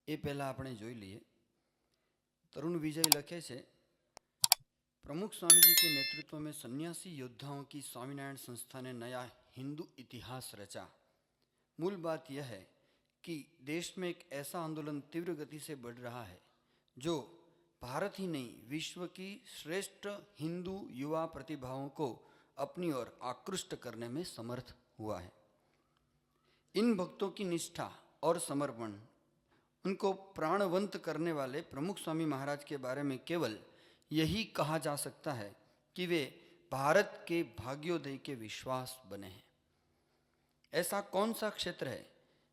એ પહેલાં આપણે જોઈ લઈએ। तरुण विजय लखे छे, प्रमुख स्वामी जी के नेतृत्व में सन्यासी योद्धाओं की स्वामीनारायण संस्था ने नया हिंदू इतिहास रचा। मूल बात यह है कि देश में एक ऐसा आंदोलन तीव्र गति से बढ़ रहा है जो भारत ही नहीं विश्व की श्रेष्ठ हिंदू युवा प्रतिभाओं को अपनी ओर आकृष्ट करने में समर्थ हुआ है। इन भक्तों की निष्ठा और समर्पण, उनको प्राणवंत करने वाले प्रमुख स्वामी महाराज के बारे में केवल यही कहा जा सकता है कि वे भारत के भाग्योदय के विश्वास बने हैं। ऐसा कौन सा क्षेत्र है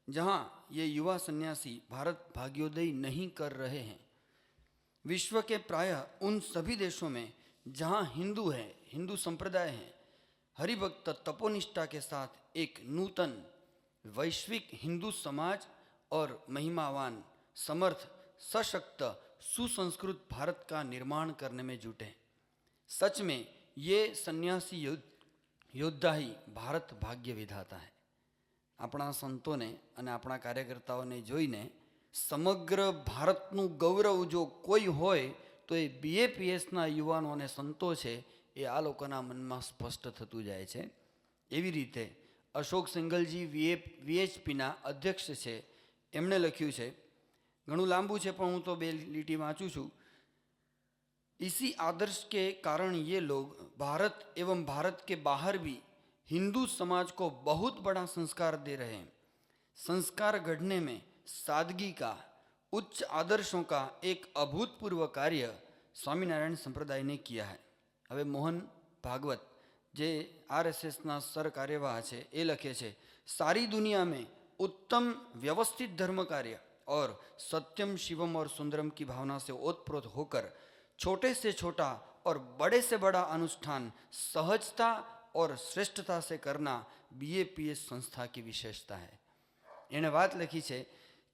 जहां ये युवा सन्यासी भारत भाग्योदय नहीं कर रहे हैं? विश्व के प्रायः उन सभी देशों में जहां हिंदू है, हिंदू संप्रदाय है, हरिभक्त तपोनिष्ठा के साथ एक नूतन वैश्विक हिंदू समाज और महिमावान, समर्थ, सशक्त, सुसंस्कृत भारत का निर्माण करने में जुटे। सच में ये सन्यासी योद्धा ही भारत भाग्य विधाता है। अपना संतों ने અને આપણા કાર્યકર્તાઓને જોઈને સમગ્ર ભારતનું ગૌરવ જો કોઈ હોય તો એ બીએપીએસના યુવાનો અને સંતો છે એ આ લોકોના મનમાં સ્પષ્ટ થતું જાય છે। એવી રીતે અશોક સિંઘલજી વીએચપીના અધ્યક્ષ છે, એમણે લખ્યું છે, ઘણું લાંબુ છે પણ હું તો બે લીટી વાંચું છું। इसी आदर्श के कारण ये लोग भारत एवं भारत के बाहर भी हिंदू समाज को बहुत बड़ा संस्कार दे रहे हैं। संस्कार गढ़ने में सादगी का, उच्च आदर्शों का एक अभूतपूर्व कार्य स्वामीनारायण संप्रदाय ने किया है। હવે મોહન ભાગવત જે આરએસએસના સર કાર્યવાહ છે એ લખે છે, सारी दुनिया में उत्तम व्यवस्थित धर्म कार्य और सत्यम शिवम और सुंदरम की भावना से ओतप्रोत होकर छोटे से छोटा और बड़े से बड़ा अनुष्ठान सहजता और श्रेष्ठता से करना बीएपीएस संस्था की विशेषता है। एने बात लिखी है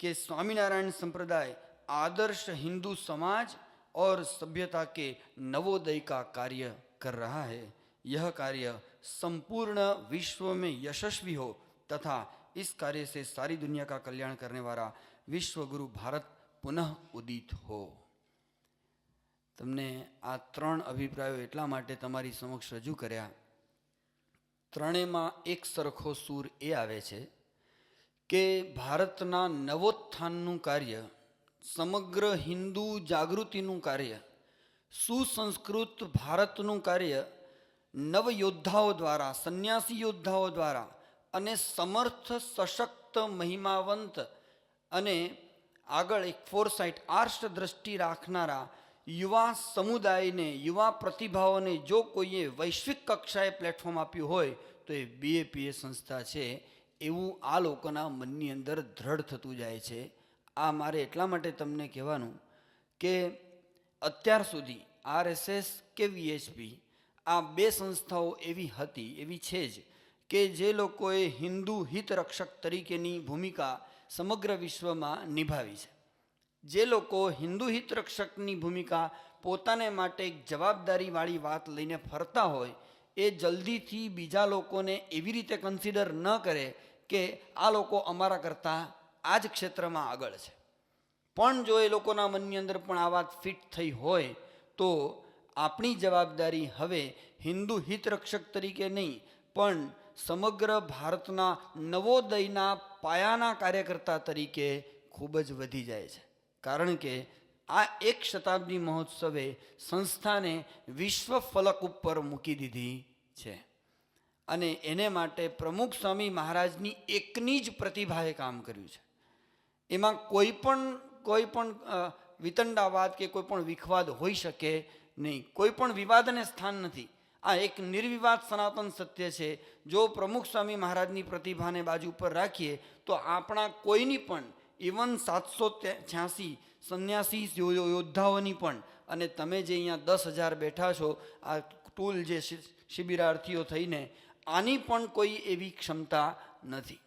कि स्वामीनारायण संप्रदाय आदर्श हिंदू समाज और सभ्यता के नवोदय का कार्य कर रहा है। यह कार्य संपूर्ण विश्व में यशस्वी हो तथा इस कार्य से सारी दुनिया का कल्याण करने वाला विश्व गुरु भारत पुनः उदित हो। तमने आ त्रण अभिप्रायों एटला माटे तमारी समक्ष रजू कर्या। त्रणेमां एक सरखो सूर ए आवे छे के भारतना नवोत्थाननुं कार्य, समग्र हिंदू जागृतिनुं कार्य, सुसंस्कृत भारतनुं कार्य नव योद्धाओं द्वारा, सन्यासी योद्धाओं द्वारा अने समर्थ, सशक्त, महिमावंत अने आगळ एक फोरसाइट, आर्ष दृष्टि राखनारा युवा समुदाय ने, युवा प्रतिभाओं ने जो कोई वैश्विक कक्षाए प्लेटफॉर्म आप्युं होय तो ये बीएपीएस संस्था है एवं आ लोकोना मननी अंदर दृढ़ थतुं जाय छे। आ मारे एटला माटे तमने कहेवानुं के अत्यार सुधी आरएसएस के वीएचपी आ बे संस्थाओं एवी हती, एवी छे ज के जे लोकोए हिंदू हित रक्षक तरीकेनी भूमिका समग्र विश्व में निभावी छे। जे लोको हिंदू हित रक्षकनी भूमिका पोताने माटे एक जवाबदारी वाली बात लईने फरता होय ए जल्दी थी बीजा लोकोने एवी रीते कन्सिडर न करे के आ लोको अमारा करता आज क्षेत्र में आगळ छे। पण जो ए लोकोना मननी अंदर पण आ वात फिट थई होय तो आपणी जवाबदारी हवे हिंदू हित रक्षक तरीके नहीं पण समग्र भारतना नवोदयना पायाना कार्यकर्ता तरीके खूब ज वधी जाय छे। कारण के आ एक शताब्दी महोत्सवे संस्थाने विश्व फलक पर मूकी दीधी छे अने एने माटे प्रमुख स्वामी महाराजनी एकनी ज प्रतिभाए काम कर्युं छे। एमां कोई पण वितंडावाद के कोई पण विखवाद होई शके नहीं, कोई पण विवादने स्थान नहीं। आ एक निर्विवाद सनातन सत्य है। जो प्रमुख स्वामी महाराजनी प्रतिभाने बाजू पर राखीए तो आपणा कोईनी पण इवन 786 सन्यासी योद्धाओनी पण अने तमे जे अहींया 10,000 बैठा छो आ टूल जे शिबिरार्थीओ थईने आनी पण कोई एवी क्षमता नथी।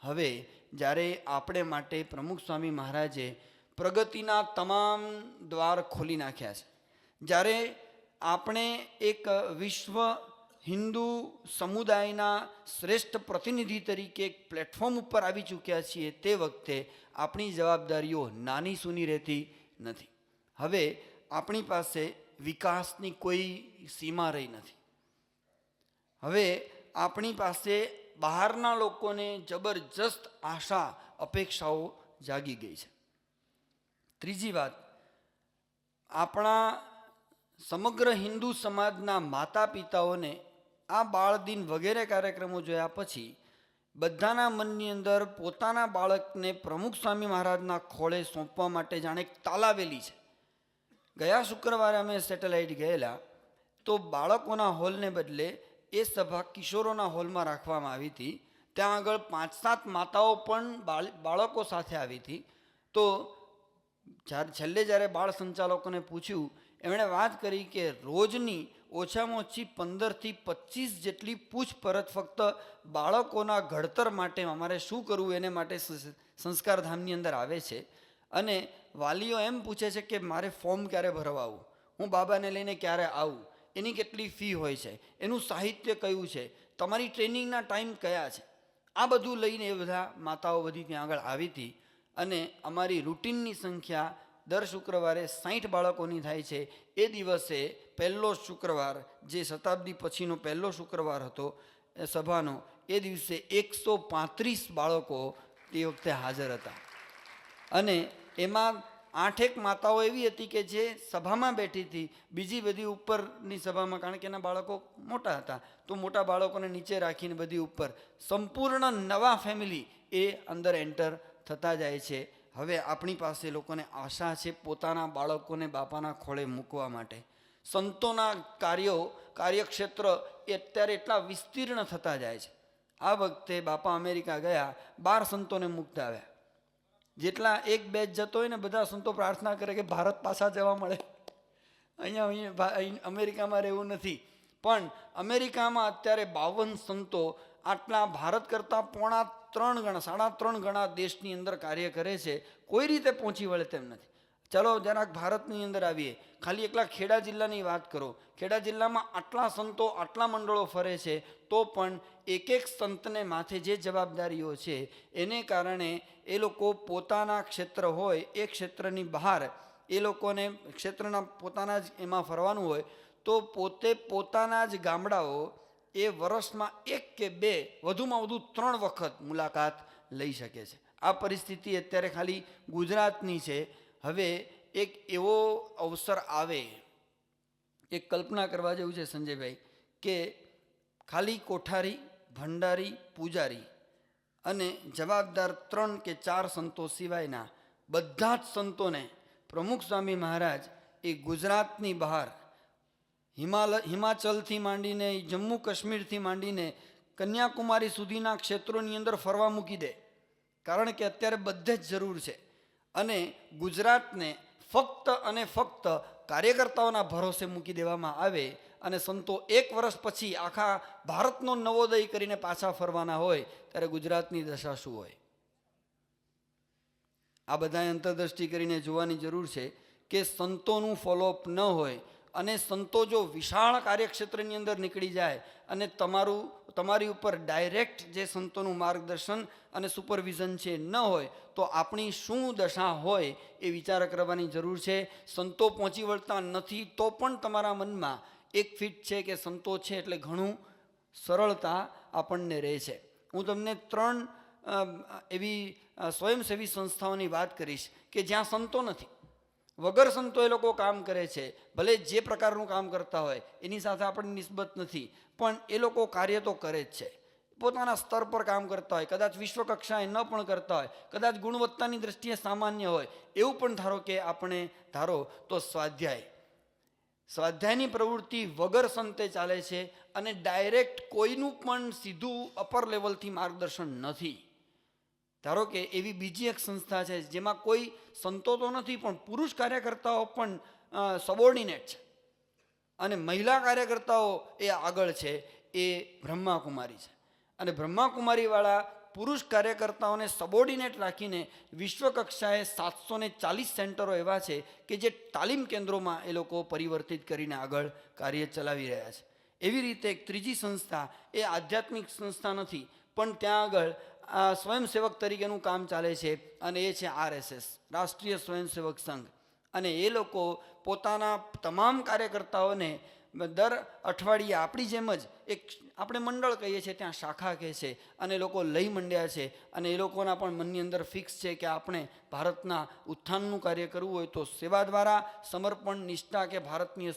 हवे ज्यारे आपणे माटे प्रमुख स्वामी महाराजे प्रगतिना तमाम द्वार खोली नाख्या छे, ज्यारे आपणे एक विश्व હિન્દુ સમુદાયના શ્રેષ્ઠ પ્રતિનિધિ તરીકે એક પ્લેટફોર્મ ઉપર આવી ચૂક્યા છીએ તે વખતે આપણી જવાબદારીઓ નાની સૂની રહેતી નથી. હવે આપણી પાસે વિકાસની કોઈ સીમા રહી નથી. હવે આપણી પાસે બહારના લોકોને જબરજસ્ત આશા અપેક્ષાઓ જાગી ગઈ છે. ત્રીજી વાત, આપણા સમગ્ર હિન્દુ સમાજના માતા પિતાઓને આ બાળદિન વગેરે કાર્યક્રમો જોયા પછી બધાના મનની અંદર પોતાના બાળકને પ્રમુખ સ્વામી મહારાજના ખોળે સોંપવા માટે જાણે તાલાવેલી છે. ગયા શુક્રવારે અમે સેટેલાઇટ ગયેલા તો બાળકોના હોલને બદલે એ સભા કિશોરોના હોલમાં રાખવામાં આવી હતી. ત્યાં આગળ 5-7 માતાઓ પણ બાળકો સાથે આવી હતી. તો છેલ્લે જ્યારે બાળ સંચાલકોને પૂછ્યું, એમણે વાત કરી કે રોજની ઓછામાં ઓછી 15થી 25 જેટલી પૂછપરછ ફક્ત બાળકોના ઘડતર માટે અમારે શું કરવું એને માટે સંસ્કારધામની અંદર આવે છે. અને વાલીઓ એમ પૂછે છે કે મારે ફોર્મ ક્યારે ભરવા આવું, હું બાબાને લઈને ક્યારે આવું, એની કેટલી ફી હોય છે, એનું સાહિત્ય કયું છે, તમારી ટ્રેનિંગના ટાઈમ કયા છે. આ બધું લઈને એ બધા માતાઓ બધી ત્યાં આગળ આવી હતી. અને અમારી રૂટીનની સંખ્યા દર શુક્રવારે 60 બાળકોની થાય છે. એ દિવસે પહેલો શુક્રવાર, જે શતાબ્દી પછીનો પહેલો શુક્રવાર હતો એ સભાનો, એ દિવસે 135 બાળકો તે વખતે હાજર હતા. અને એમાં 8 માતાઓ એવી હતી કે જે સભામાં બેઠી હતી, બીજી બધી ઉપરની સભામાં, કારણ કે એના બાળકો મોટા હતા તો મોટા બાળકોને નીચે રાખીને બધી ઉપર, સંપૂર્ણ નવા ફેમિલી એ અંદર એન્ટર થતા જાય છે. હવે આપણી પાસે લોકોને આશા છે પોતાના બાળકોને બાપાના ખોળે મૂકવા માટે. સંતોના કાર્યક્ષેત્ર એ અત્યારે એટલા વિસ્તીર્ણ થતા જાય છે. આ વખતે બાપા અમેરિકા ગયા, 12 સંતોને મૂકતા આવ્યા. જેટલા એક બેચ જતો હોય ને બધા સંતો પ્રાર્થના કરે કે ભારત પાછા જવા મળે. અહીંયા અમેરિકામાં રહેવું નથી. પણ અમેરિકામાં અત્યારે 52 સંતો આટલા ભારત કરતાં 3.5 ગણા 3.5 ગણા દેશની અંદર કાર્ય કરે છે. કોઈ રીતે પહોંચી વળે તેમ નથી. ચલો જરાક ભારતની અંદર આવીએ. ખાલી એકલા ખેડા જિલ્લાની વાત કરો. ખેડા જિલ્લામાં આટલા સંતો, આટલા મંડળો ફરે છે, તો પણ એક સંતને માથે જે જવાબદારીઓ છે એને કારણે એ લોકો પોતાના ક્ષેત્ર હોય એ ક્ષેત્રની બહાર એ લોકોને ક્ષેત્રના પોતાના જ એમાં ફરવાનું હોય તો પોતે પોતાના જ ગામડાઓ એ વર્ષમાં 1 કે 2, વધુમાં વધુ 3 વખત મુલાકાત લઈ શકે છે. આ પરિસ્થિતિ અત્યારે ખાલી ગુજરાતની છે. હવે એક એવો અવસર આવે, એક કલ્પના કરવા જેવું છે સંજયભાઈ, કે ખાલી કોઠારી, ભંડારી, પૂજારી અને જવાબદાર 3 કે 4 સંતો સિવાયના બધા જ સંતોને પ્રમુખ સ્વામી મહારાજ એ ગુજરાતની બહાર હિમાચલથી માંડીને જમ્મુ કાશ્મીરથી માંડીને કન્યાકુમારી સુધીના ક્ષેત્રોની અંદર ફરવા મૂકી દે. કારણ કે અત્યારે બધે જ જરૂર છે. અને ગુજરાતને ફક્ત અને ફક્ત કાર્યકર્તાઓના ભરોસે મૂકી દેવામાં આવે અને સંતો 1 વર્ષ પછી આખા ભારતનો નવોદય કરીને પાછા ફરવાના હોય ત્યારે ગુજરાતની દશા શું હોય? આ બધાએ અંતરદ્રષ્ટિ કરીને જોવાની જરૂર છે કે સંતોનું ફોલોઅપ ન હોય અને સંતો જો વિશાળ કાર્યક્ષેત્રની અંદર નીકળી જાય અને તમારી ઉપર ડાયરેક્ટ જે સંતોનું માર્ગદર્શન અને સુપરવિઝન છે ન હોય તો આપણી શું દશા હોય એ વિચાર કરવાની જરૂર છે. સંતો પહોંચી વળતા નથી તો પણ તમારા મનમાં એક ફિટ છે કે સંતો છે એટલે ઘણું સરળતા આપણને રહે છે. હું તમને 3 એવી સ્વયંસેવી સંસ્થાઓની વાત કરીશ કે જ્યાં સંતો નથી, વગર સંતો એ લોકો કામ કરે છે. ભલે જે પ્રકારનું કામ કરતા હોય એની સાથે આપણને નિસ્બત નથી, પણ એ લોકો કાર્ય તો કરે જ છે. પોતાના સ્તર પર કામ કરતા હોય, કદાચ વિશ્વ કક્ષાએ ન પણ કરતા હોય, કદાચ ગુણવત્તાની દ્રષ્ટિએ સામાન્ય હોય, એવું પણ ધારો કે આપણે ધારો તો સ્વાધ્યાયની પ્રવૃત્તિ વગર સંતે ચાલે છે અને ડાયરેક્ટ કોઈનું પણ સીધું અપર લેવલથી માર્ગદર્શન નથી. ધારો કે એવી બીજી એક સંસ્થા છે જેમાં કોઈ સંતો તો નથી પણ પુરુષ કાર્યકર્તાઓ પણ સબોર્ડિનેટ છે અને મહિલા કાર્યકર્તાઓ એ આગળ છે, એ બ્રહ્માકુમારી છે. અને બ્રહ્માકુમારીવાળા પુરુષ કાર્યકર્તાઓને સબોર્ડિનેટ રાખીને વિશ્વ કક્ષાએ 740 સેન્ટરો એવા છે કે જે તાલીમ કેન્દ્રોમાં એ લોકો પરિવર્તિત કરીને આગળ કાર્ય ચલાવી રહ્યા છે. એવી રીતે એક ત્રીજી સંસ્થા એ આધ્યાત્મિક સંસ્થા નથી, પણ ત્યાં આગળ સ્વયંસેવક તરીકેનું કામ ચાલે છે, અને એ છે RSS, રાષ્ટ્રીય સ્વયંસેવક સંઘ. અને એ લોકો પોતાના તમામ કાર્યકર્તાઓને દર અઠવાડિયે આપણી જેમ જ એક આપણે મંડળ કહીએ છીએ, ત્યાં શાખા કહે છે, અને લોકો લઈ મંડ્યા છે. અને એ લોકોના પણ મનની અંદર ફિક્સ છે કે આપણે ભારતના ઉત્થાનનું કાર્ય કરવું હોય તો સેવા દ્વારા, સમર્પણ, નિષ્ઠા કે ભારતની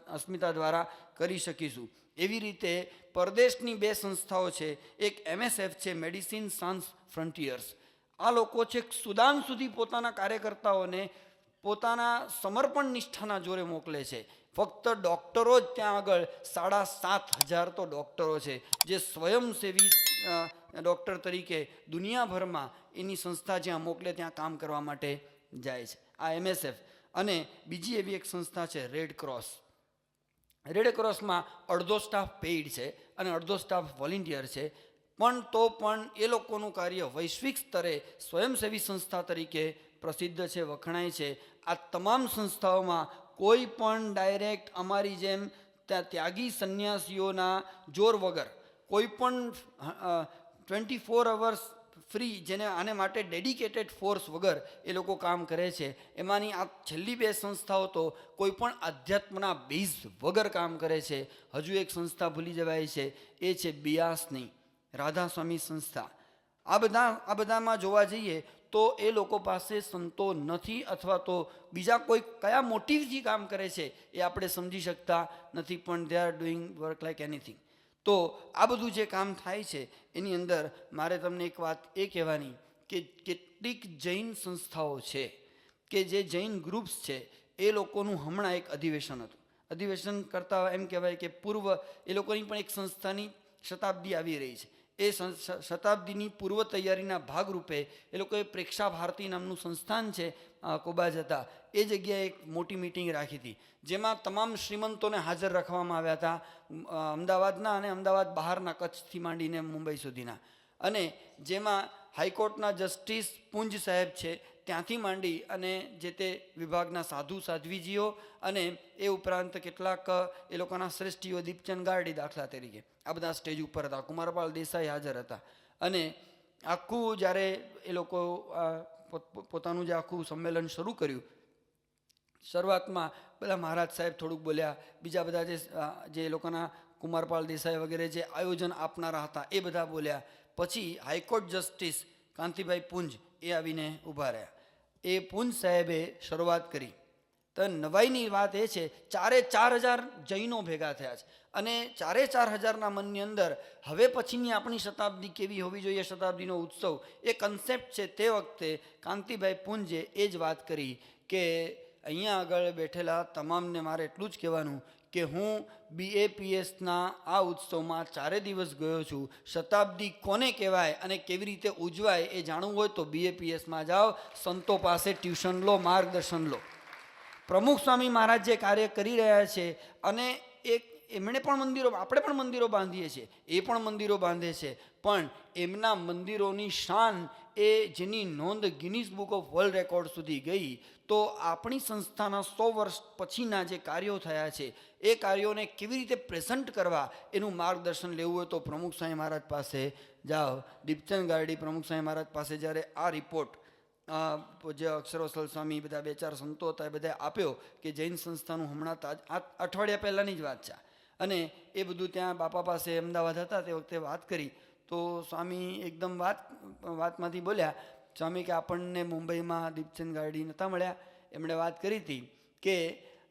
અસ્મિતા દ્વારા કરી શકીશું. એવી રીતે પરદેશની બે સંસ્થાઓ છે, એક MSF છે, મેડિસિન સાન્સ ફ્રન્ટિયર્સ. આ લોકો છે સુદાન સુધી પોતાના કાર્યકર્તાઓને પોતાના સમર્પણ નિષ્ઠાના જોરે મોકલે છે. ફક્ત ડૉક્ટરો જ ત્યાં આગળ 7,500 તો ડૉક્ટરો છે જે સ્વયંસેવી ડૉક્ટર તરીકે દુનિયાભરમાં એની સંસ્થા જ્યાં મોકલે ત્યાં કામ કરવા માટે જાય છે, આ MSF. અને બીજી એવી એક સંસ્થા છે રેડ ક્રોસ. રેડ ક્રોસમાં અડધો સ્ટાફ પેઇડ છે અને અડધો સ્ટાફ વોલેન્ટિયર છે, પણ એ લોકોનું કાર્ય વૈશ્વિક સ્તરે સ્વયંસેવી સંસ્થા તરીકે પ્રસિદ્ધ છે, વખણાય છે. આ તમામ સંસ્થાઓમાં કોઈ પણ ડાયરેક્ટ અમારી જેમ ત્યાગી સંન્યાસીઓના જોર વગર, કોઈ પણ 24 અવર્સ ફ્રી, જેને આને માટે ડેડિકેટેડ ફોર્સ વગર એ લોકો કામ કરે છે. એમાંની આ છેલ્લી બે સંસ્થાઓ તો કોઈ પણ આધ્યાત્મના બેઝ વગર કામ કરે છે. હજુ એક સંસ્થા ભૂલી જવાય છે, એ છે બિયાસની રાધા સ્વામી સંસ્થા. આ બધામાં જોવા જઈએ તો એ લોકો પાસે સંતો નથી, અથવા તો બીજા કોઈ કયા મોટિવથી કામ કરે છે એ આપણે સમજી શકતા નથી, પણ they are doing work like anything. તો આ બધું જે કામ થાય છે એની અંદર મારે તમને એક વાત એ કહેવાની કે કેટલીક જૈન સંસ્થાઓ છે કે જે જૈન ગ્રુપ્સ છે, એ લોકોનું હમણાં એક અધિવેશન હતું. અધિવેશન કરતાં એમ કહેવાય કે પૂર્વ એ લોકોની પણ એક સંસ્થાની શતાબ્દી આવી રહી છે. એ શતાબ્દીની પૂર્વ તૈયારીના ભાગરૂપે એ લોકોએ પ્રેક્ષા ભારતી નામનું સંસ્થાન છે કોબા જતા, એ જગ્યાએ એક મોટી મિટિંગ રાખી હતી, જેમાં તમામ શ્રીમંતોને હાજર રાખવામાં આવ્યા હતા, અમદાવાદના અને અમદાવાદ બહારના, કચ્છથી માંડીને મુંબઈ સુધીના. અને જેમાં હાઈકોર્ટના જસ્ટિસ પુંજ સાહેબ છે ત્યાંથી માંડી અને જે તે વિભાગના સાધુ સાધ્વીજીઓ, અને એ ઉપરાંત કેટલાક એ લોકોના શ્રેષ્ઠીઓ, દીપચંદ ગારડી દાખલા તરીકે, આ બધા સ્ટેજ ઉપર હતા. કુમારપાળ દેસાઈ હાજર હતા. અને આખું જ્યારે એ લોકો પોતાનું જે આખું સંમેલન શરૂ કર્યું, શરૂઆતમાં પેલા મહારાજ સાહેબ થોડુંક બોલ્યા, બીજા બધા જે એ લોકોના કુમારપાળ દેસાઈ વગેરે જે આયોજન આપનારા હતા એ બધા બોલ્યા. પછી હાઈકોર્ટ જસ્ટિસ કાંતિભાઈ પુંજ એ આવીને ઊભા રહ્યા. એ પુંજ સાહેબે શરૂઆત કરી. તો નવાઈની વાત એ છે, 4,000 જૈનો ભેગા થયા છે, અને 4,000ના મનની અંદર હવે પછીની આપણી શતાબ્દી કેવી હોવી જોઈએ, શતાબ્દીનો ઉત્સવ, એ કન્સેપ્ટ છે. તે વખતે કાંતિભાઈ પુંજે એ જ વાત કરી કે અહીંયા આગળ બેઠેલા તમામને મારે એટલું જ કહેવાનું કે હું BAPSના આ ઉત્સવમાં 4 દિવસ ગયો છું. શતાબ્દી કોને કહેવાય અને કેવી રીતે ઉજવાય એ જાણવું હોય તો BAPSમાં જાઓ, સંતો પાસે ટ્યુશન લો, માર્ગદર્શન લો. પ્રમુખ સ્વામી મહારાજ જે કાર્ય કરી રહ્યા છે, અને એમણે પણ મંદિરો, આપણે પણ મંદિરો બાંધીએ છીએ, એ પણ મંદિરો બાંધે છે, પણ એમના મંદિરોની શાન એ જેની નોંધ Guinness book of world record સુધી ગઈ, તો આપણી સંસ્થાના 100 વર્ષ પછીના જે કાર્યો થયા છે એ કાર્યોને કેવી રીતે પ્રેઝન્ટ કરવા એનું માર્ગદર્શન લેવું હોય તો પ્રમુખ સ્વામી મહારાજ પાસે જાઓ. દીપચંદ ગારડી પ્રમુખ સ્વામી મહારાજ પાસે જ્યારે આ રિપોર્ટ જે અક્ષરોસલ સ્વામી, બધા 2-4 સંતો હતા, એ બધા આપ્યો કે જૈન સંસ્થાનું હમણાં અઠવાડિયા પહેલાંની જ વાત છે, અને એ બધું ત્યાં બાપા પાસે અમદાવાદ હતા તે વખતે વાત કરી, તો સ્વામી એકદમ વાતમાંથી બોલ્યા, સ્વામી કે આપણને મુંબઈમાં દીપચંદ ગારડી નહોતા મળ્યા, એમણે વાત કરી હતી કે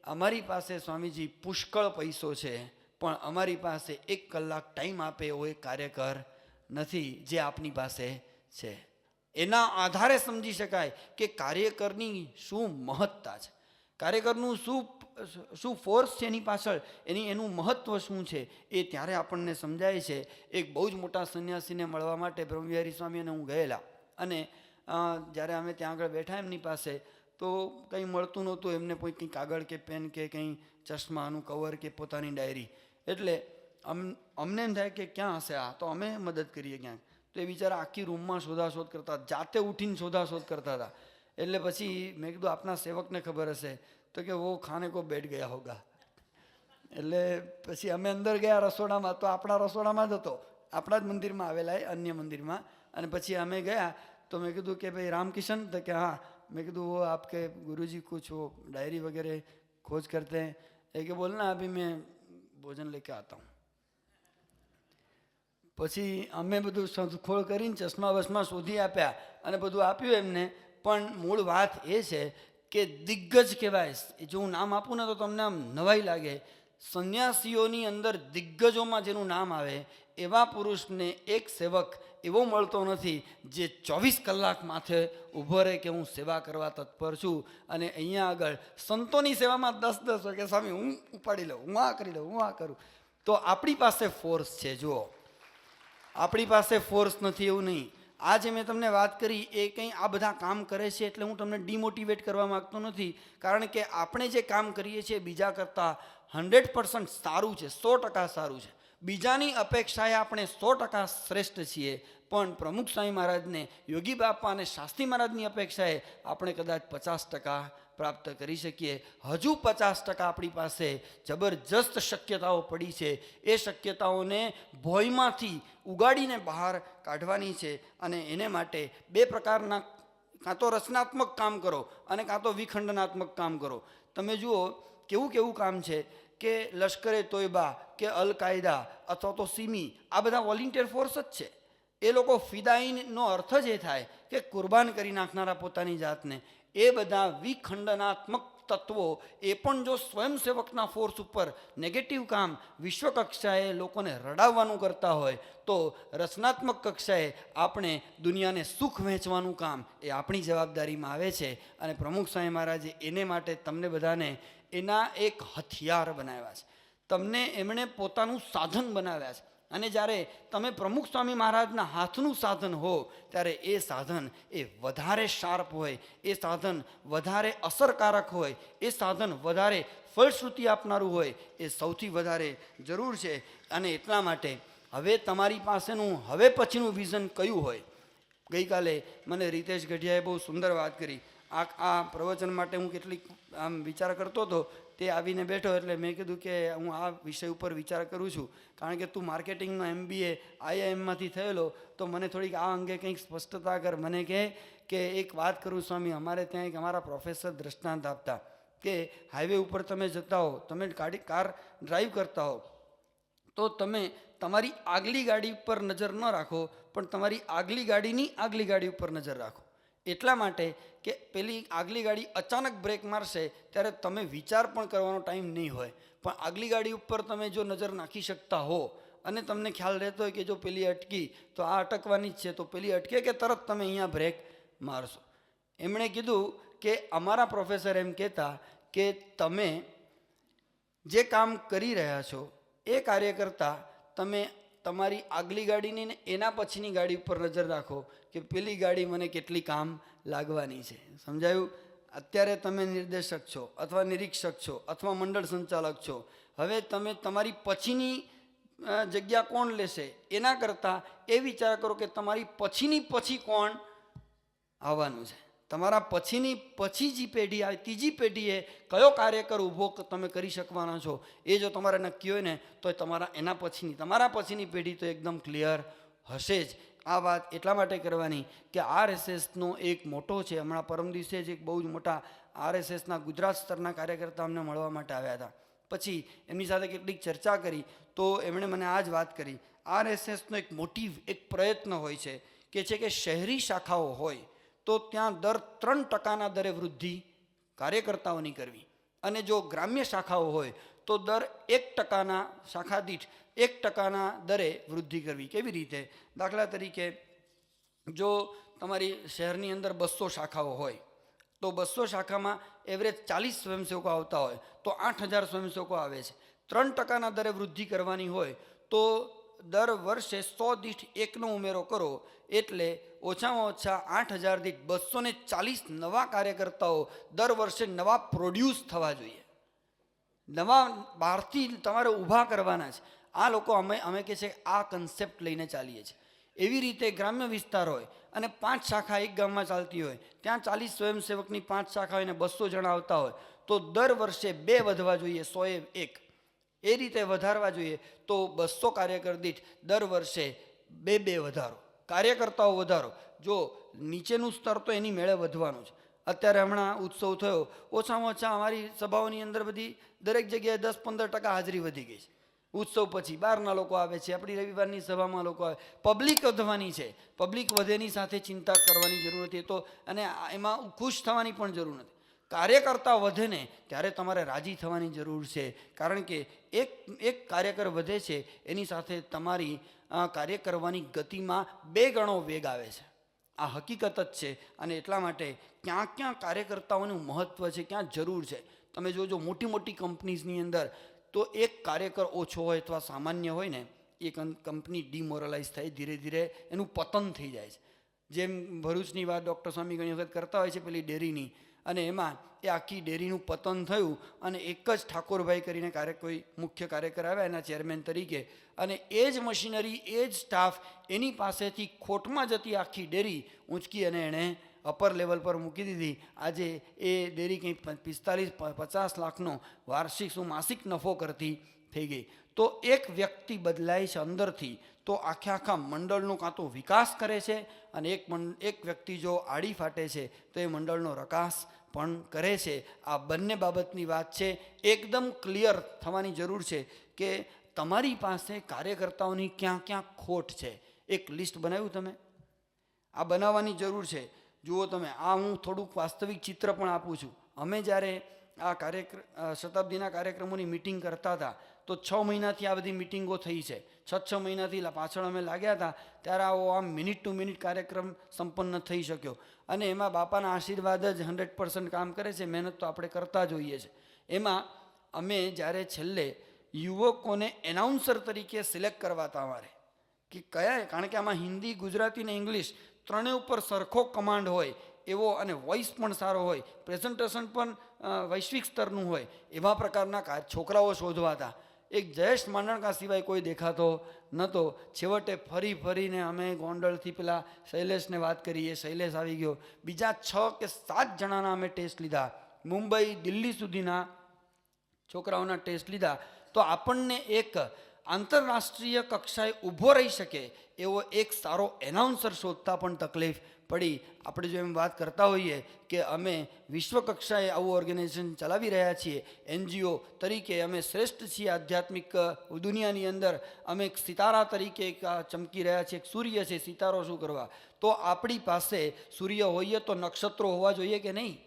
અમારી પાસે સ્વામીજી પુષ્કળ પૈસો છે, પણ અમારી પાસે 1 કલાક ટાઈમ આપે એવો એક કાર્યકર નથી જે આપની પાસે છે. એના આધારે સમજી શકાય કે કાર્યકરની શું મહત્તા છે, કાર્યકરનું શું ફોર્સ છે એની પાછળ, એનું મહત્ત્વ શું છે એ ત્યારે આપણને સમજાય છે. એક બહુ જ મોટા સંન્યાસીને મળવા માટે બ્રહ્મવિહારી સ્વામી અને હું ગયેલા, અને જ્યારે અમે ત્યાં આગળ બેઠા એમની પાસે, તો કંઈ મળતું નહોતું એમને, કોઈ કંઈ કાગળ કે પેન કે કંઈ ચશ્માનું કવર કે પોતાની ડાયરી. એટલે અમને એમ થાય કે ક્યાં હશે આ, તો અમે મદદ કરીએ ક્યાંક. તો એ બિચારા આખી રૂમમાં શોધાશોધ કરતા, જાતે ઉઠીને શોધાશોધ કરતા હતા. એટલે પછી મેં કીધું આપના સેવકને ખબર હશે, તો કે વો ખાને કો બેઠ ગયા હોગા. એટલે પછી અમે અંદર ગયા રસોડામાં, તો આપણા રસોડામાં જ હતો, આપણા જ મંદિરમાં આવેલા એ અન્ય મંદિરમાં. અને પછી અમે ગયા તો મેં કીધું કે ભાઈ રામકિશન, તો કે હા. मैं कहा वो आपके गुरुजी कुछ वो डायरी वगैरह खोज करते हैं. એ કે બોલના અભી મેં ભોજન લેકે આતા હું. પછી અમે બધું શોધખોળ કરીને ચશ્મા બસમાં શોધી આપ્યા અને બધું આપ્યું એમને. પણ મૂળ વાત એ છે કે દિગ્ગજ કહેવાય. જો હું નામ આપું ને તો તમને આમ નવાઈ લાગે. સંન્યાસીઓની અંદર દિગ્ગજોમાં જેનું નામ આવે એવા પુરુષને એક સેવક એવો મળતો નથી જે 24 કલાક માથે ઊભો રહે કે હું સેવા કરવા તત્પર છું. અને અહીંયા આગળ સંતોની સેવામાં 10-10 હોય કે સ્વામી હું ઉપાડી લઉં, હું આ કરી લઉં, હું આ કરું. તો આપણી પાસે ફોર્સ છે. જુઓ, આપણી પાસે ફોર્સ નથી એવું નહીં. આ જે મેં તમને વાત કરી એ કંઈ આ બધા કામ કરે છે એટલે હું તમને ડિમોટિવેટ કરવા માગતો નથી. કારણ કે આપણે જે કામ કરીએ છીએ બીજા કરતાં 100% સારું છે, 100% સારું છે. બીજાની અપેક્ષાએ આપણે 100% શ્રેષ્ઠ છીએ. પણ પ્રમુખ સ્વામી મહારાજને, યોગી બાપા અને શાસ્ત્રી મહારાજની અપેક્ષાએ આપણે કદાચ 50% પ્રાપ્ત કરી શકીએ. હજુ 50% આપણી પાસે જબરજસ્ત શક્યતાઓ પડી છે. એ શક્યતાઓને ભોયમાંથી ઉગાડીને બહાર કાઢવાની છે. અને એને માટે 2 પ્રકારના, કાં તો રચનાત્મક કામ કરો અને કાં તો વિખંડનાત્મક કામ કરો. તમે જુઓ કેવું કેવું કામ છે કે લશ્કરે તોયબા કે અલ કાયદા અથવા તો સિમી, આ બધા વોલેન્ટિયર ફોર્સ જ છે. એ લોકો ફિદાઈનનો અર્થ જ એ થાય કે કુરબાન કરી નાખનારા પોતાની જાતને. એ બધા વિખંડનાત્મક તત્વો એ પણ જો સ્વયંસેવકના ફોર્સ ઉપર નેગેટિવ કામ વિશ્વ કક્ષાએ લોકોને રડાવવાનું કરતા હોય તો રચનાત્મક કક્ષાએ આપણે દુનિયાને સુખ વહેંચવાનું કામ એ આપણી જવાબદારીમાં આવે છે. અને પ્રમુખ સ્વામી મહારાજે એને માટે તમને બધાને એના એક હથિયાર બનાવ્યા છે. તમને એમણે પોતાનું સાધન બનાવ્યા છે. અને જ્યારે તમે પ્રમુખ સ્વામી મહારાજના હાથનું સાધન હો ત્યારે એ સાધન એ વધારે શાર્પ હોય, એ સાધન વધારે અસરકારક હોય, એ સાધન વધારે ફળશ્રુતિ આપનારું હોય, એ સૌથી વધારે જરૂર છે. અને એટલા માટે હવે તમારી પાસેનું હવે પછીનું વિઝન કયું હોય? ગઈકાલે મને રીતેશ ગઢિયાએ બહુ સુંદર વાત કરી. આ પ્રવચન માટે હું કેટલીક આમ વિચાર કરતો હતો, તે આવીને બેઠો એટલે મેં કીધું કે હું આ વિષય ઉપર વિચાર કરું છું. કારણ કે તું માર્કેટિંગનો MBA IIMમાંથી થયેલો, તો મને થોડીક આ અંગે કંઈક સ્પષ્ટતા કર. મને કહે કે એક વાત કરું સ્વામી, અમારે ત્યાં એક અમારા પ્રોફેસર દ્રષ્ટાંત આપતા કે હાઈવે ઉપર તમે જતા હો, તમે કાર ડ્રાઈવ કરતા હો, તો તમે તમારી આગલી ગાડી ઉપર નજર ન રાખો, પણ તમારી આગલી ગાડીની આગલી ગાડી ઉપર નજર રાખો. એટલા માટે કે પેલી આગલી ગાડી અચાનક બ્રેક મારશે ત્યારે તમે વિચાર પણ કરવાનો ટાઈમ નહીં હોય. પણ આગલી ગાડી ઉપર તમે જો નજર નાખી શકતા હો અને તમને ખ્યાલ રહેતો હોય કે જો પેલી અટકી તો આ અટકવાની જ છે, તો પેલી અટકે કે તરત તમે અહીંયા બ્રેક મારશો. એમણે કીધું કે અમારા પ્રોફેસર એમ કહેતા કે તમે જે કામ કરી રહ્યા છો એ કાર્ય કરતાં તમે તમારી આગલી ગાડીની ને એના પછીની ગાડી ઉપર નજર રાખો કે પેલી ગાડી મને કેટલી કામ લાગવાની છે. સમજાયું? અત્યારે તમે નિર્દેશક છો અથવા નિરીક્ષક છો અથવા મંડળ સંચાલક છો. હવે તમે તમારી પછીની જગ્યા કોણ લેશે એના કરતાં એ વિચાર કરો કે તમારી પછીની પછી કોણ આવવાનું છે. તમારા પછીની પછીજી પેઢી આવે, ત્રીજી પેઢીએ કયો કાર્યકર ઊભો તમે કરી શકવાના છો એ જો તમારે નક્કી હોય ને તો તમારા પછીની પેઢી તો એકદમ ક્લિયર હશે જ. આ વાત એટલા માટે કરવાની કે RSSનો એક મોટો છે. હમણાં પરમ દિવસે જ એક બહુ જ મોટા RSSના ગુજરાત સ્તરના કાર્યકર્તા અમને મળવા માટે આવ્યા હતા. પછી એમની સાથે કેટલીક ચર્ચા કરી તો એમણે મને આ જ વાત કરી. RSSનો એક મોટિવ, એક પ્રયત્ન હોય છે કે શહેરી શાખાઓ હોય તો ત્યાં દર 3% દરે વૃદ્ધિ કાર્યકર્તાઓની કરવી, અને જો ગ્રામ્ય શાખાઓ હોય તો દર 1% શાખા દીઠ 1% દરે વૃદ્ધિ કરવી. કેવી રીતે? દાખલા તરીકે જો તમારી શહેરની અંદર 200 શાખાઓ હોય તો 200 શાખામાં એવરેજ 40 સ્વયંસેવકો આવતા હોય તો 8000 સ્વયંસેવકો આવે છે. 3% દરે વૃદ્ધિ કરવાની હોય તો દર વર્ષે 100 દીઠ 1નો ઉમેરો કરો એટલે ઓછામાં ઓછા 8000 દીઠ 240 નવા કાર્યકર્તાઓ દર વર્ષે નવા પ્રોડ્યુસ થવા જોઈએ. નવા બહારથી તમારે ઊભા કરવાના છે. આ લોકો અમે કહે છે આ કન્સેપ્ટ લઈને ચાલીએ છીએ. એવી રીતે ગ્રામ્ય વિસ્તાર હોય અને 5 શાખા એક ગામમાં ચાલતી હોય, ત્યાં 40 સ્વયંસેવકની 5 શાખા હોય ને 200 જણા આવતા હોય તો દર વર્ષે 2 વધવા જોઈએ, 100એ 1. એ રીતે વધારવા જોઈએ તો 200 કાર્યકર દીઠ દર વર્ષે 2 વધારો, કાર્યકર્તાઓ વધારો. જો નીચેનું સ્તર તો એની મેળે વધવાનું છે. અત્યારે હમણાં ઉત્સવ થયો, ઓછામાં ઓછા અમારી સભાઓની અંદર બધી દરેક જગ્યાએ 10-15% હાજરી વધી ગઈ છે. ઉત્સવ પછી બહારના લોકો આવે છે, આપણી રવિવારની સભામાં લોકો આવે. પબ્લિક વધવાની છે, પબ્લિક વધેની સાથે ચિંતા કરવાની જરૂર નથી તો, અને એમાં ખુશ થવાની પણ જરૂર નથી. કાર્યકર્તા વધે ને ત્યારે તમારે રાજી થવાની જરૂર છે, કારણ કે એક કાર્યકર વધે છે એની સાથે તમારી કાર્ય કરવાની ગતિમાં 2 ગણો વેગ આવે છે. આ હકીકત જ છે. અને એટલા માટે ક્યાં ક્યાં કાર્યકર્તાઓનું મહત્ત્વ છે, ક્યાં જરૂર છે. તમે જોજો મોટી મોટી કંપનીઝની અંદર તો એક કાર્યકર ઓછો હોય અથવા સામાન્ય હોય ને એ કંપની ડિમોરલાઇઝ થાય, ધીરે ધીરે એનું પતન થઈ જાય છે. જેમ ભરૂચની વાત ડૉક્ટર સ્વામી ઘણી વખત કરતા હોય છે પેલી ડેરીની, અને એમાં એ આખી ડેરીનું પતન થયું અને એક જ ઠાકોરભાઈ કરીને કોઈ મુખ્ય કાર્યકર આવ્યા એના ચેરમેન તરીકે, અને એ જ મશીનરી, એ જ સ્ટાફ એની પાસેથી ખોટમાં જતી આખી ડેરી ઊંચકી અને એણે અપર લેવલ પર મૂકી દીધી. આજે એ ડેરી કંઈ 45-50 લાખનો વાર્ષિક માસિક નફો કરતી થઈ ગઈ. તો એક વ્યક્તિ બદલાય છે અંદરથી તો આખા મંડળનો કાં તો વિકાસ કરે છે, અને એક વ્યક્તિ જો આડી ફાટે છે તો એ મંડળનો રકાસ પણ કરે છે. આ બંને બાબતની વાત છે, એકદમ ક્લિયર થવાની જરૂર છે કે તમારી પાસે કાર્યકર્તાઓની ક્યાં ક્યાં ખોટ છે. એક લિસ્ટ બનાવ્યું તમે? આ બનાવવાની જરૂર છે. જુઓ તમે, આ હું થોડુંક વાસ્તવિક ચિત્ર પણ આપું છું. અમે જ્યારે આ શતાબ્દીના કાર્યક્રમોની મિટિંગ કરતા હતા તો 6 મહિનાથી આ બધી મિટિંગો થઈ છે. 6 મહિનાથી પાછળ અમે લાગ્યા હતા, ત્યારે આમ મિનિટ ટુ મિનિટ કાર્યક્રમ સંપન્ન થઈ શક્યો. અને એમાં બાપાના આશીર્વાદ જ 100% કામ કરે છે. મહેનત તો આપણે કરતા જ હોઈએ છીએ. એમાં અમે જ્યારે છેલ્લે યુવકોને એનાઉન્સર તરીકે સિલેક્ટ કરવાતા અમારે કે કયા, કારણ કે આમાં હિન્દી, ગુજરાતી ને ઇંગ્લિશ ત્રણેય ઉપર સરખો કમાન્ડ હોય એવો, અને વોઇસ પણ સારો હોય, પ્રેઝન્ટેશન પણ વૈશ્વિક સ્તરનું હોય, એવા પ્રકારના છોકરાઓ શોધવાતા. એક જયેશ માંડણકા સિવાય કોઈ દેખાતો નહોતો. છેવટે ફરીને અમે ગોંડલથી પેલા શૈલેષને વાત કરી, એ શૈલેષ આવી ગયો. બીજા 6 કે 7 જણાના અમે ટેસ્ટ લીધા, મુંબઈ, દિલ્હી સુધીના છોકરાઓના ટેસ્ટ લીધા. તો આપણને એક આંતરરાષ્ટ્રીય કક્ષાએ ઊભો રહી શકે એવો એક સારો એનાઉન્સર શોધતા પણ તકલીફ પડી. આપણે જો એમ વાત કરતા હોઈએ કે અમે વિશ્વ કક્ષાએ આવું ઓર્ગેનાઇઝેશન ચલાવી રહ્યા છીએ, NGO તરીકે અમે શ્રેષ્ઠ છીએ આધ્યાત્મિક દુનિયાની અંદર, અમે એક સિતારા તરીકે ચમકી રહ્યા છીએ, એક સૂર્ય છે, સિતારો શું કરવા? તો આપણી પાસે સૂર્ય હોઈએ તો નક્ષત્રો હોવા જોઈએ કે નહીં?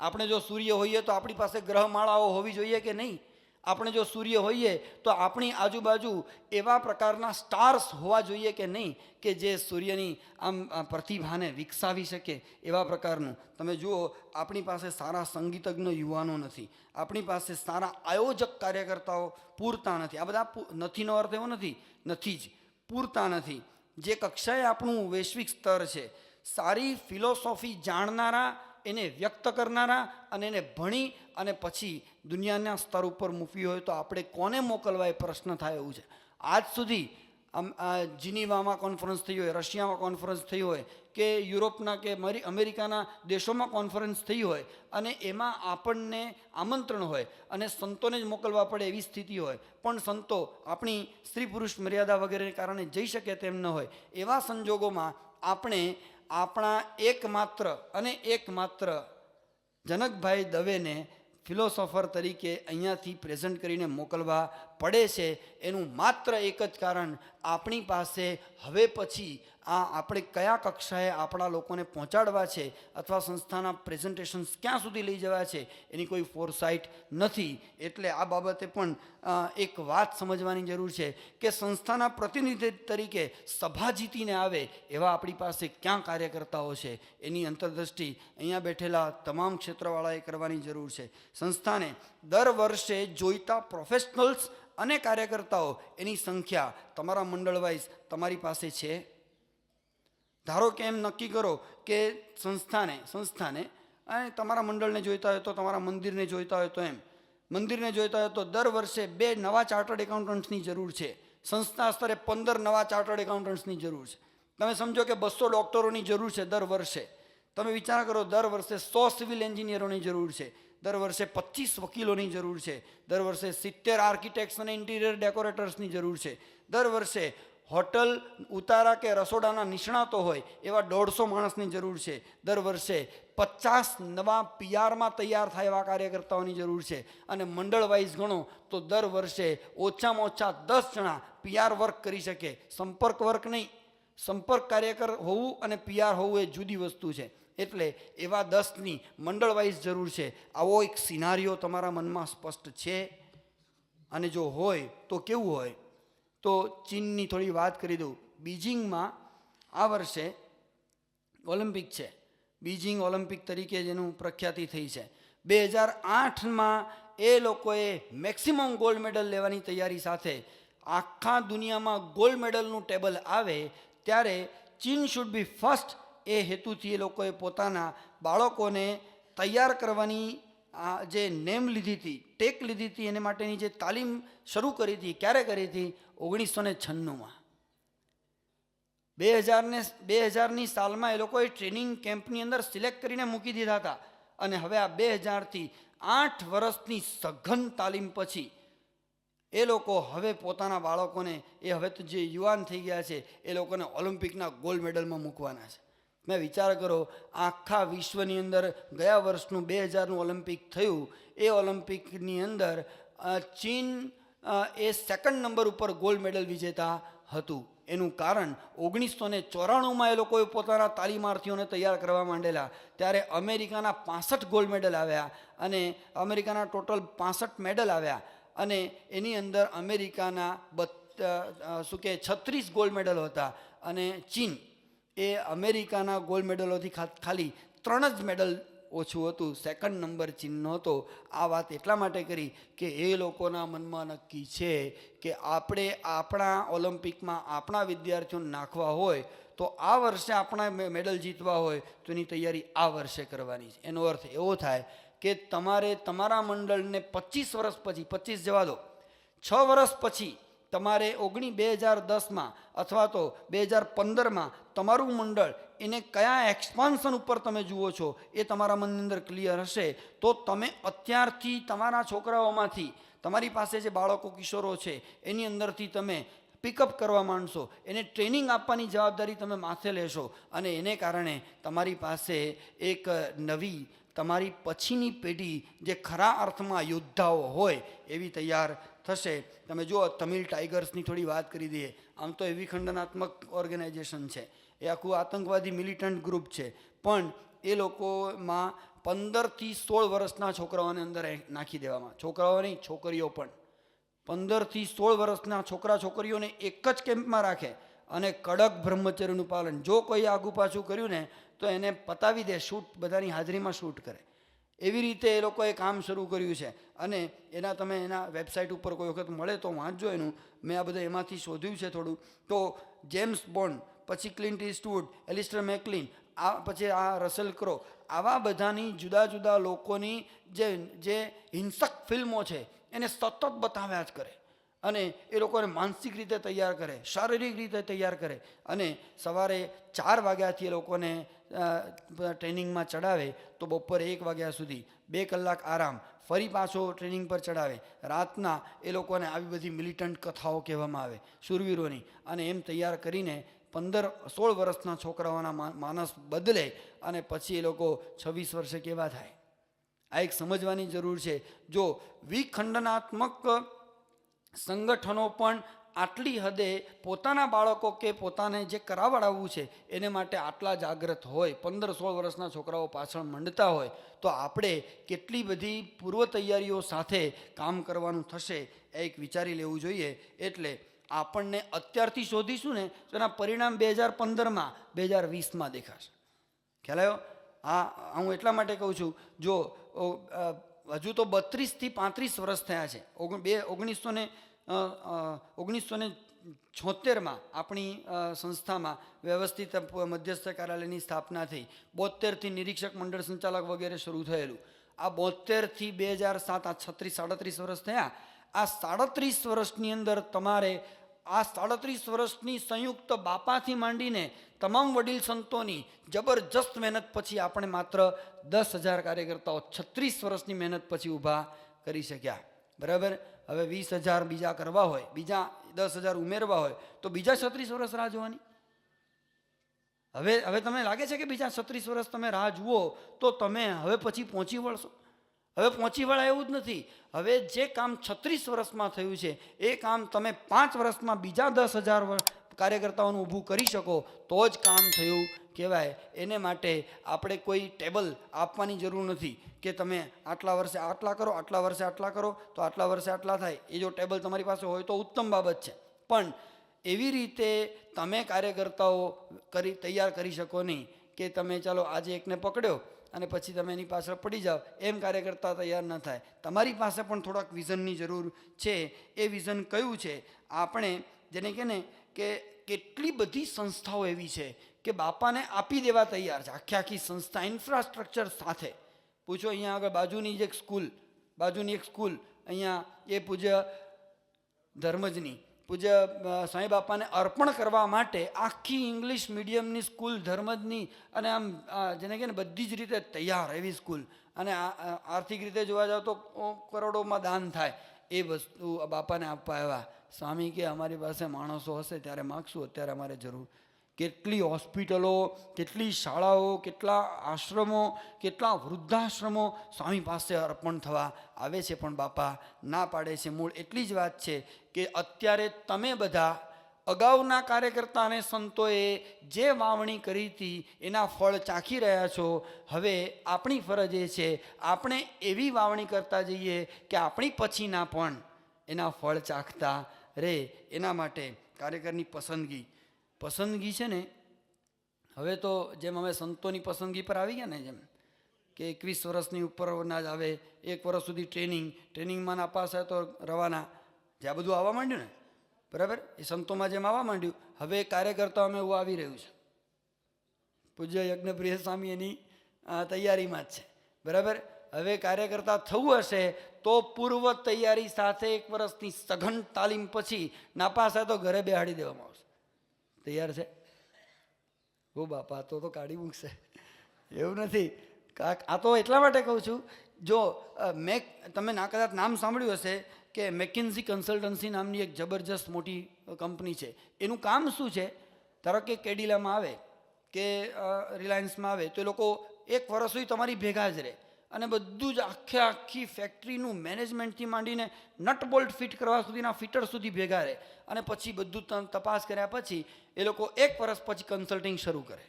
આપણે જો સૂર્ય હોઈએ તો આપણી પાસે ગ્રહમાળાઓ હોવી જોઈએ કે નહીં? આપણે જો સૂર્ય હોઈએ તો આપણી આજુબાજુ એવા પ્રકારના સ્ટાર્સ હોવા જોઈએ કે નહીં, કે જે સૂર્યની આમ પ્રતિભાને વિકસાવી શકે એવા પ્રકારનું. તમે જુઓ, આપણી પાસે સારા સંગીતજ્ઞ યુવાનો નથી, આપણી પાસે સારા આયોજક કાર્યકર્તાઓ પૂરતા નથી. આ બધા નથીનો અર્થ એવો નથી જ, પૂરતા નથી. જે કક્ષાએ આપણું વૈશ્વિક સ્તર છે, સારી ફિલોસોફી જાણનારા, એને વ્યક્ત કરનારા, અને એને ભણી અને પછી દુનિયાના સ્તર ઉપર મૂકવી હોય તો આપણે કોને મોકલવા એ પ્રશ્ન થાય એવું છે. આજ સુધી જીનીવામાં કોન્ફરન્સ થઈ હોય, રશિયામાં કોન્ફરન્સ થઈ હોય, કે યુરોપના કે અમેરિકાના દેશોમાં કોન્ફરન્સ થઈ હોય, અને એમાં આપણને આમંત્રણ હોય અને સંતોને જ મોકલવા પડે એવી સ્થિતિ હોય, પણ સંતો આપણી સ્ત્રી પુરુષ મર્યાદા વગેરેને કારણે જઈ શકે તેમ ન હોય. એવા સંજોગોમાં આપણે આપણા એકમાત્ર જનકભાઈ દવેને ફિલોસોફર તરીકે અહીંયાથી પ્રેઝન્ટ કરીને મોકલવા પડે છે. એનું માત્ર એક જ કારણ, આપણી પાસે હવે પછી આપણે કયા કક્ષાએ આપણા લોકોને પહોંચાડવા છે અથવા સંસ્થાના પ્રેઝન્ટેશન્સ ક્યાં સુધી લઈ જવા છે એની કોઈ ફોરસાઇટ નથી. એટલે આ બાબતે પણ એક વાત સમજવાની જરૂર છે કે સંસ્થાના પ્રતિનિધિ તરીકે સભા જીતીને આવે એવા આપણી પાસે ક્યાં કાર્યકર્તાઓ છે, એની અંતરદૃષ્ટિ અહીંયા બેઠેલા તમામ ક્ષેત્રવાળાએ કરવાની જરૂર છે. સંસ્થાને દર વર્ષે જોઈતા પ્રોફેશનલ્સ અને કાર્યકર્તાઓ એની સંખ્યા તમારા મંડળ વાઇઝ તમારી પાસે છે. ધારો કે એમ નક્કી કરો કે સંસ્થાને અને તમારા મંડળને જોઈતા હોય તો તમારા મંદિરને જોઈતા હોય તો એમ મંદિરને જોઈતા હોય તો દર વર્ષે 2 નવા ચાર્ટર્ડ એકાઉન્ટન્ટ્સની જરૂર છે. સંસ્થા સ્તરે 15 નવા ચાર્ટર્ડ એકાઉન્ટન્ટ્સની જરૂર છે. તમે સમજો કે 200 ડૉક્ટરોની જરૂર છે દર વર્ષે. તમે વિચાર કરો, દર વર્ષે 100 સિવિલ એન્જિનિયરોની જરૂર છે, દર વર્ષે 25 વકીલોની જરૂર છે, દર વર્ષે 70 આર્કિટેક્ટ્સ અને ઇન્ટિરિયર ડેકોરેટર્સની જરૂર છે, દર વર્ષે હોટલ ઉતારા કે રસોડાના નિષ્ણાતો હોય એવા 150 માણસની જરૂર છે, દર વર્ષે 50 નવા પીઆરમાં તૈયાર થાય એવા કાર્યકર્તાઓની જરૂર છે, અને મંડળ વાઇઝ ગણો તો દર વર્ષે ઓછામાં ઓછા 10 જણા પીઆર વર્ક કરી શકે. સંપર્ક વર્ક નહીં, સંપર્ક કાર્યકર હોવું અને પીઆર હોવું એ જુદી વસ્તુ છે. એટલે એવા 10ની મંડળ વાઇઝ જરૂર છે. આવો એક સિનારીઓ તમારા મનમાં સ્પષ્ટ છે? અને જો હોય તો કેવું હોય? તો ચીનની થોડી વાત કરી દઉં. બીજિંગમાં આ વર્ષે ઓલિમ્પિક છે. બીજિંગ ઓલિમ્પિક તરીકે જેનું પ્રખ્યાતિ થઈ છે. 2008માં એ લોકોએ મેક્સિમમ ગોલ્ડ મેડલ લેવાની તૈયારી સાથે આખા દુનિયામાં ગોલ્ડ મેડલનું ટેબલ આવે ત્યારે ચીન શુડ બી ફર્સ્ટ એ હેતુથી એ લોકોએ પોતાના બાળકોને તૈયાર કરવાની જે નેમ લીધી હતી, ટેક લીધી હતી, એને માટેની જે તાલીમ શરૂ કરી હતી. ક્યારે કરી હતી? 1996માં. 2000ની સાલમાં એ લોકોએ ટ્રેનિંગ કેમ્પની અંદર સિલેક્ટ કરીને મૂકી દીધા હતા. અને હવે આ 2000થી 8 વર્ષની સઘન તાલીમ પછી એ લોકો હવે પોતાના બાળકોને, એ હવે તો જે યુવાન થઈ ગયા છે, એ લોકોને ઓલિમ્પિકના ગોલ્ડ મેડલમાં મૂકવાના છે. મેં વિચાર કરો, આખા વિશ્વની અંદર ગયા વર્ષનું 2000નું ઓલિમ્પિક થયું, એ ઓલિમ્પિકની અંદર ચીન એ 2nd નંબર ઉપર ગોલ્ડ મેડલ વિજેતા હતું. એનું કારણ 1994માં એ લોકોએ પોતાના તાલીમાર્થીઓને તૈયાર કરવા માંડેલા ત્યારે અમેરિકાના 65 ગોલ્ડ મેડલ આવ્યા, અને અમેરિકાના ટોટલ 65 મેડલ આવ્યા, અને એની અંદર અમેરિકાના 36 ગોલ્ડ મેડલ હતા, અને ચીન એ અમેરિકાના ગોલ્ડ મેડલોથી ખાલી 3 જ મેડલ ઓછું હતું. 2nd નંબર ચીનનો હતો. આ વાત એટલા માટે કરી કે એ લોકોના મનમાં નક્કી છે કે આપણે આપણા ઓલિમ્પિકમાં આપણા વિદ્યાર્થીઓને નાખવા હોય તો આ વર્ષે આપણા મેડલ જીતવા હોય તો એની તૈયારી આ વર્ષે કરવાની છે. એનો અર્થ એવો થાય કે તમારે તમારા મંડળને 25 વર્ષ પછી, 25 જવા દો, 6 વર્ષ પછી તમારે 2010માં અથવા તો 2015માં તમારું મંડળ એને કયા એક્સપાન્શન ઉપર તમે જુઓ છો એ તમારા મનની અંદર ક્લિયર હશે તો તમે અત્યારથી તમારા છોકરાઓમાંથી, તમારી પાસે જે બાળકો કિશોરો છે એની અંદરથી તમે પિકઅપ કરવા માંડશો, એને ટ્રેનિંગ આપવાની જવાબદારી તમે માથે લેશો, અને એને કારણે તમારી પાસે એક નવી, તમારી પછીની પેઢી જે ખરા અર્થમાં યોદ્ધાઓ હોય એવી તૈયાર થશે. તમે જુઓ, તમિલ ટાઈગર્સની થોડી વાત કરી દઈએ. આમ તો એ વિખંડનાત્મક ઓર્ગેનાઇઝેશન છે, એ આખું આતંકવાદી મિલિટન્ટ ગ્રુપ છે, પણ એ લોકોમાં 15થી 16 વર્ષના છોકરાઓને અંદર નાખી દેવામાં, છોકરાઓ નહીં છોકરીઓ પણ, 15થી 16 વર્ષના છોકરા છોકરીઓને એક જ કેમ્પમાં રાખે અને કડક બ્રહ્મચર્યનું પાલન. જો કોઈ આગુ પાછું કર્યું ને તો એને પતાવી દે, શૂટ, બધાની હાજરીમાં શૂટ કરે. એવી રીતે એ લોકોએ કામ શરૂ કર્યું છે. અને તમે એના વેબસાઇટ ઉપર કોઈ વખત મળે તો વાંચજો એનું. મેં આ બધા એમાંથી શોધ્યું છે થોડું. તો જેમ્સ બોન્ડ, પછી ક્લિન્ટ ઈસ્ટવુડ, એલિસ્ટર મેકલિન, આ પછી આ રસેલ ક્રો, આવા બધાની જુદા જુદા લોકોની જે હિંસક ફિલ્મો છે એને સતત બતાવ્યા જ કરે, અને એ લોકોને માનસિક રીતે તૈયાર કરે, શારીરિક રીતે તૈયાર કરે, અને સવારે 4 વાગ્યાથી એ લોકોને ટ્રેનિંગમાં ચડાવે તો બપોરે 1 વાગ્યા સુધી 2 કલાક આરામ, ફરી પાછો ટ્રેનિંગ પર ચડાવે. રાતના એ લોકોને આવી બધી મિલિટન્ટ કથાઓ કહેવામાં આવે શૂરવીરોની, અને એમ તૈયાર કરીને 15-16 વર્ષના છોકરાઓના માનસ બદલે, અને પછી એ લોકો 26 વર્ષે કેવા થાય. આ એક સમજવાની જરૂર છે. જો વિખંડનાત્મક સંગઠનો પણ આટલી હદે પોતાના બાળકો કે પોતાને જે કરાવડાવવું છે એને માટે આટલા જાગૃત હોય, 15-16 વર્ષના છોકરાઓ પાછળ મંડતા હોય, તો આપણે કેટલી બધી પૂર્વ તૈયારીઓ સાથે કામ કરવાનું થશે એ એક વિચારી લેવું જોઈએ. એટલે આપણને અત્યારથી શોધીશું ને તો એના પરિણામ 2015માં 2020માં દેખાશે. ખ્યાલ આવ્યો? હા, હું એટલા માટે કહું છું, જો હજુ તો 32થી 35 વર્ષ થયા છે. 1976માં આપણી સંસ્થામાં વ્યવસ્થિત મધ્યસ્થ કાર્યાલયની સ્થાપના થઈ. 72થી નિરીક્ષક મંડળ સંચાલક વગેરે શરૂ થયેલું. આ 72થી 2007, આ 36-37 વર્ષ થયા. આ 37 વર્ષની અંદર તમારે આ 37 વર્ષની સંયુક્ત બાપાથી માંડીને તમામ વડીલ સંતોની જબરજસ્ત મહેનત પછી આપણે માત્ર 10,000 કાર્યકર્તાઓ 36 વર્ષની મહેનત પછી ઊભા કરી શક્યા. બરાબર. હવે 20,000 બીજા કરવા હોય, બીજા 10,000 ઉમેરવા હોય તો બીજા 36 વર્ષ રાહ જોવાની. હવે તમને લાગે છે કે બીજા 36 વર્ષ તમે રાહ જુઓ તો તમે હવે પછી પહોંચી વળશો? હવે પહોંચી વળાય એવું જ નથી. હવે જે કામ 36 વર્ષમાં થયું છે એ કામ તમે 5 વર્ષમાં બીજા 10,000 કાર્યકર્તાઓનું ઊભું કરી શકો તો જ કામ થયું કહેવાય. એને માટે આપણે કોઈ ટેબલ આપવાની જરૂર નથી કે તમે આટલા વર્ષે આટલા કરો, આટલા વર્ષે આટલા કરો તો આટલા વર્ષે આટલા થાય. એ જો ટેબલ તમારી પાસે હોય તો ઉત્તમ બાબત છે, પણ એવી રીતે તમે કાર્યકર્તાઓ તૈયાર કરી શકો નહીં કે તમે ચાલો આજે એકને પકડ્યો અને પછી તમે એની પાછળ પડી જાઓ. એમ કાર્યકર્તા તૈયાર ન થાય. તમારી પાસે પણ થોડાક વિઝનની જરૂર છે. એ વિઝન કયું છે? આપણે જેને કહે ને કે કેટલી બધી સંસ્થાઓ એવી છે કે બાપાને આપી દેવા તૈયાર છે, આખી આખી સંસ્થા ઇન્ફ્રાસ્ટ્રક્ચર સાથે. પૂછો અહીંયા આગળ બાજુની એક સ્કૂલ અહીંયા એ પૂજ્ય ધર્મજની પૂજ્ય સાંઈ બાપાને અર્પણ કરવા માટે આખી ઇંગ્લિશ મીડિયમની સ્કૂલ ધર્મજની, અને આમ જેને કહે ને બધી જ રીતે તૈયાર એવી સ્કૂલ, અને આર્થિક રીતે જોવા જાવ તો કરોડોમાં દાન થાય. એ વસ્તુ બાપાને આપવા આવ્યા. સ્વામી કે અમારી પાસે માણસો હશે ત્યારે માગશું, અત્યારે અમારે જરૂર. કેટલી હોસ્પિટલો, કેટલી શાળાઓ, કેટલા આશ્રમો, કેટલા વૃદ્ધાશ્રમો સ્વામી પાસે અર્પણ થવા આવે છે, પણ બાપા ના પાડે છે. મૂળ એટલી જ વાત છે કે અત્યારે તમે બધા અગાઉના કાર્યકર્તા અને સંતોએ જે વાવણી કરી હતી એના ફળ ચાખી રહ્યા છો. હવે આપણી ફરજ એ છે આપણે એવી વાવણી કરતા જઈએ કે આપણી પછીના પણ એના ફળ ચાખતા રહે. એના માટે કાર્યકરની પસંદગી છે ને, હવે તો જેમ અમે સંતોની પસંદગી પર આવી ગયા ને, જેમ કે 21 વર્ષની ઉપરના જ આવે, 1 વર્ષ સુધી ટ્રેનિંગમાં નાપાસ થાય તો રવાના, જે આ બધું આવવા માંડ્યું ને, બરાબર, એ સંતોમાં જેમ આવવા માંડ્યું હવે કાર્યકર્તાઓમાં એવું આવી રહ્યું છે. પૂજ્ય યજ્ઞપ્રિય સ્વામી એની તૈયારીમાં જ છે. બરાબર. હવે કાર્યકર્તા થવું હશે તો પૂર્વ તૈયારી સાથે 1 વર્ષની સઘન તાલીમ પછી નાપાસ થાય તો ઘરે બેહાડી દેવામાં આવશે. તૈયાર છે? ઓ બાપા તો કાઢી મૂકશે. એવું નથી. આ તો એટલા માટે કહું છું, જો તમે કદાચ નામ સાંભળ્યું હશે કે મેકિન્ઝી કન્સલ્ટન્સી નામની એક જબરજસ્ત મોટી કંપની છે. એનું કામ શું છે? ધારો કે કેડિલામાં આવે કે રિલાયન્સમાં આવે તો એ લોકો 1 વર્ષ સુધી તમારી ભેગા જ રહે અને બધું જ આખી ફેક્ટરીનું મેનેજમેન્ટથી માંડીને નટ બોલ્ટ ફિટ કરવા સુધીના ફિટર સુધી ભેગા રહે, અને પછી બધું તપાસ કર્યા પછી એ લોકો 1 વર્ષ પછી કન્સલ્ટિંગ શરૂ કરે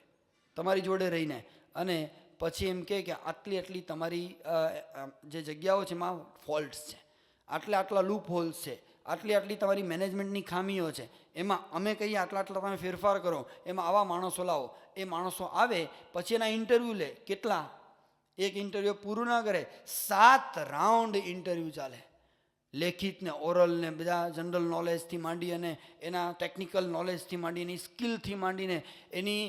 તમારી જોડે રહીને, અને પછી એમ કે આટલી તમારી જે જગ્યાઓ છે એમાં ફોલ્ટ્સ છે, આટલા લૂપ હોલ્સ છે, આટલી તમારી મેનેજમેન્ટની ખામીઓ છે, એમાં અમે કહીએ આટલા તમે ફેરફાર કરો, એમાં આવા માણસો લાવો. એ માણસો આવે પછી એના ઇન્ટરવ્યૂ લે. કેટલા? એક ઇન્ટરવ્યૂ પૂરું ના કરે, 7 રાઉન્ડ ઇન્ટરવ્યૂ ચાલે. લેખિત ને ઓરલ ને બધા જનરલ નોલેજથી માંડી અને એના ટેકનિકલ નોલેજથી માંડી, એની સ્કિલથી માંડીને, એની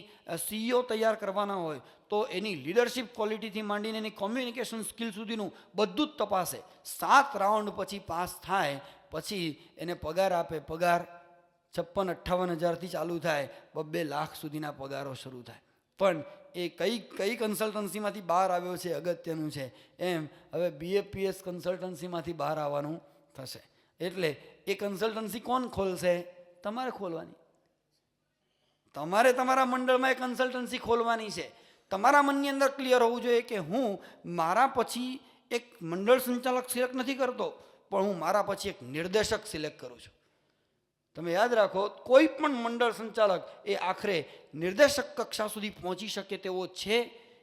CEO તૈયાર કરવાના હોય તો એની લીડરશિપ ક્વોલિટીથી માંડીને એની કોમ્યુનિકેશન સ્કિલ સુધીનું બધું જ તપાસે. 7 રાઉન્ડ પછી પાસ થાય પછી એને પગાર આપે. પગાર 56-58 હજારથી ચાલુ થાય, 2 લાખ સુધીના પગારો શરૂ થાય. પણ એ કઈ કન્સલ્ટન્સીમાંથી બહાર આવ્યો છે અગત્યનું છે. એમ હવે BFPS કન્સલ્ટન્સીમાંથી બહાર આવવાનું થશે. એટલે એ કન્સલ્ટન્સી કોણ ખોલશે? તમારે ખોલવાની. તમારે તમારા મંડળમાં એ કન્સલ્ટન્સી ખોલવાની છે. તમારા મનની અંદર ક્લિયર હોવું જોઈએ કે હું મારા પછી એક મંડળ સંચાલક સિલેક્ટ નથી કરતો, પણ હું મારા પછી એક નિર્દેશક સિલેક્ટ કરું છું. તમે યાદ રાખો, કોઈ પણ મંડળ સંચાલક એ આખરે નિર્દેશક કક્ષા સુધી પહોંચી શકે તેવો છે,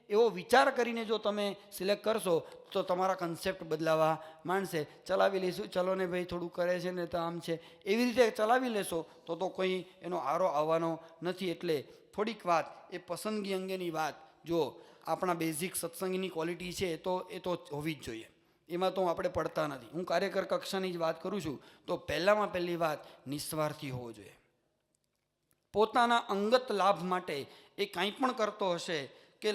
એવો વિચાર કરીને જો તમે સિલેક્ટ કરશો તો તમારા કન્સેપ્ટ બદલાવા માંડશે. ચલાવી લઈશું, ચલો ને ભાઈ થોડું કરે છે ને તો આમ છે, એવી રીતે ચલાવી લેશો તો કોઈ એનો આરો આવવાનો નથી. એટલે થોડીક વાત એ પસંદગી અંગેની વાત, જો આપણા બેઝિક સત્સંગની ક્વોલિટી છે એ તો હોવી જ જોઈએ. એમાં તો આપણે પડતા નથી. હું કાર્યકર કક્ષાની જ વાત કરું છું. તો પહેલી વાત નિસ્વાર્થી હોવો જોઈએ. પોતાના અંગત લાભ માટે એ કાંઈ પણ કરતો હશે કે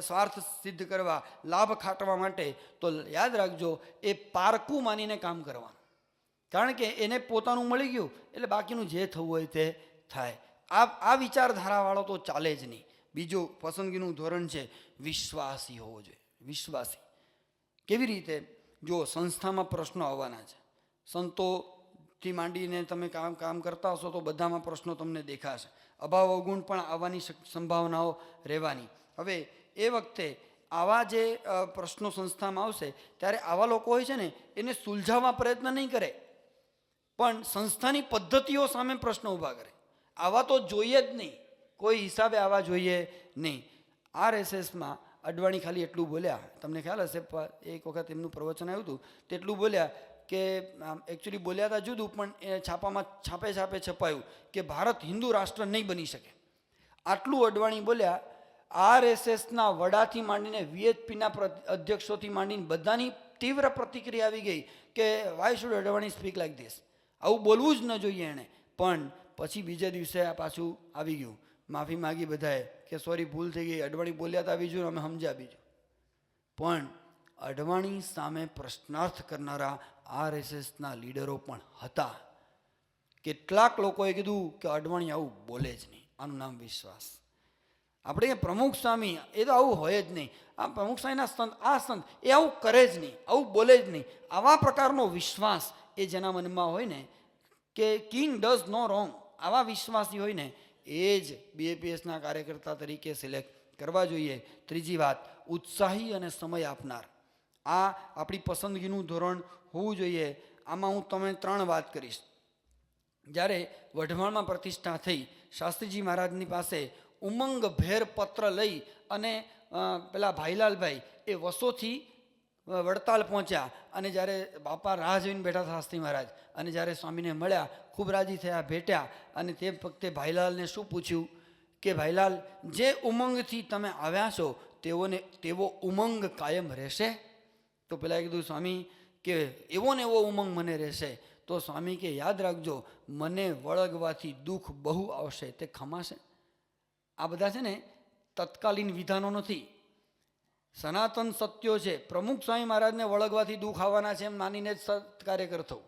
સ્વાર્થ સિદ્ધ કરવા, લાભ ખાટવા માટે, તો યાદ રાખજો એ પારકું માનીને કામ કરવાનું. કારણ કે એને પોતાનું મળી ગયું એટલે બાકીનું જે થવું હોય તે થાય. આ વિચારધારાવાળો તો ચાલે જ નહીં. બીજું પસંદગીનું ધોરણ છે વિશ્વાસી હોવો જોઈએ. વિશ્વાસી કેવી રીતે? જો સંસ્થામાં પ્રશ્નો આવવાના છે, સંતોથી માંડીને તમે કામ કરતા હશો તો બધામાં પ્રશ્નો તમને દેખાશે. અભાવ અવગુણ પણ આવવાની સંભાવનાઓ રહેવાની. હવે એ વખતે આવા જે પ્રશ્નો સંસ્થામાં આવશે ત્યારે આવા લોકો હોય છે ને એને સુલઝાવવા પ્રયત્ન નહીં કરે, પણ સંસ્થાની પદ્ધતિઓ સામે પ્રશ્નો ઊભા કરે. આવા તો જોઈએ જ નહીં, કોઈ હિસાબે આવા જોઈએ નહીં. RSSમાં અડવાણી ખાલી એટલું બોલ્યા, તમને ખ્યાલ હશે એક વખત એમનું પ્રવચન આવ્યું હતું તેટલું બોલ્યા કે એકચ્યુઅલી બોલ્યા હતા જુદું, પણ એ છાપામાં છાપે છપાયું કે ભારત હિન્દુ રાષ્ટ્ર નહીં બની શકે. આટલું અડવાણી બોલ્યા. RSSના વડાથી માંડીને VHPના અધ્યક્ષોથી માંડીને બધાની તીવ્ર પ્રતિક્રિયા આવી ગઈ કે why should Advani speak like this, આવું બોલવું જ ન જોઈએ એણે. પણ પછી બીજે દિવસે આ પાછું આવી ગયું, માફી માગી બધાએ કે સોરી ભૂલ થઈ ગઈ, અડવાણી બોલ્યા હતા બીજું, અમે સમજ્યા બીજું. પણ અડવાણી સામે પ્રશ્નાર્થ કરનારા RSSના લીડરો પણ હતા. કેટલાક લોકોએ કીધું કે અડવાણી આવું બોલે જ નહીં, આનું નામ વિશ્વાસ. આપણે પ્રમુખ સ્વામી એ તો આવું હોય જ નહીં, આ પ્રમુખ સ્વામીના સંત, આ સંત એ આવું કરે જ નહીં, આવું બોલે જ નહીં. આવા પ્રકારનો વિશ્વાસ એ જેના મનમાં હોય ને કે કિંગ ડઝ નો રોંગ, આવા વિશ્વાસી હોય ને એ જ BAPSના કાર્યકર્તા તરીકે સિલેક્ટ કરવા જોઈએ. ત્રીજી વાત, ઉત્સાહી અને સમય આપનાર. આ આપણી પસંદગીનું ધોરણ હોવું જોઈએ. આમાં હું તમે 3 વાત કરીશ. જ્યારે વઢવાણમાં પ્રતિષ્ઠા થઈ, શાસ્ત્રીજી મહારાજની પાસે ઉમંગભેર પત્ર લઈ અને પેલા ભાઈલાલભાઈ એ વસોથી વડતાલ પહોંચ્યા, અને જ્યારે બાપા રાહ જોઈને બેઠા હતા શાસ્ત્રી મહારાજ, અને જ્યારે સ્વામીને મળ્યા ખૂબ રાજી થયા, ભેટ્યા, અને તે વખતે ભાઈલાલને શું પૂછ્યું કે ભાઈલાલ, જે ઉમંગથી તમે આવ્યા છો તેવો ઉમંગ કાયમ રહેશે? તો પેલા કીધું સ્વામી કે એવો ને એવો ઉમંગ મને રહેશે. તો સ્વામી કે યાદ રાખજો, મને વળગવાથી દુઃખ બહુ આવશે, તે ખમાશે? આ બધા છે ને તત્કાલીન વિધાનો નથી, સનાતન સત્યો છે. પ્રમુખ સ્વામી મહારાજને વળગવાથી દુઃખ આવવાના છે એમ માનીને જ કાર્યકર થવું,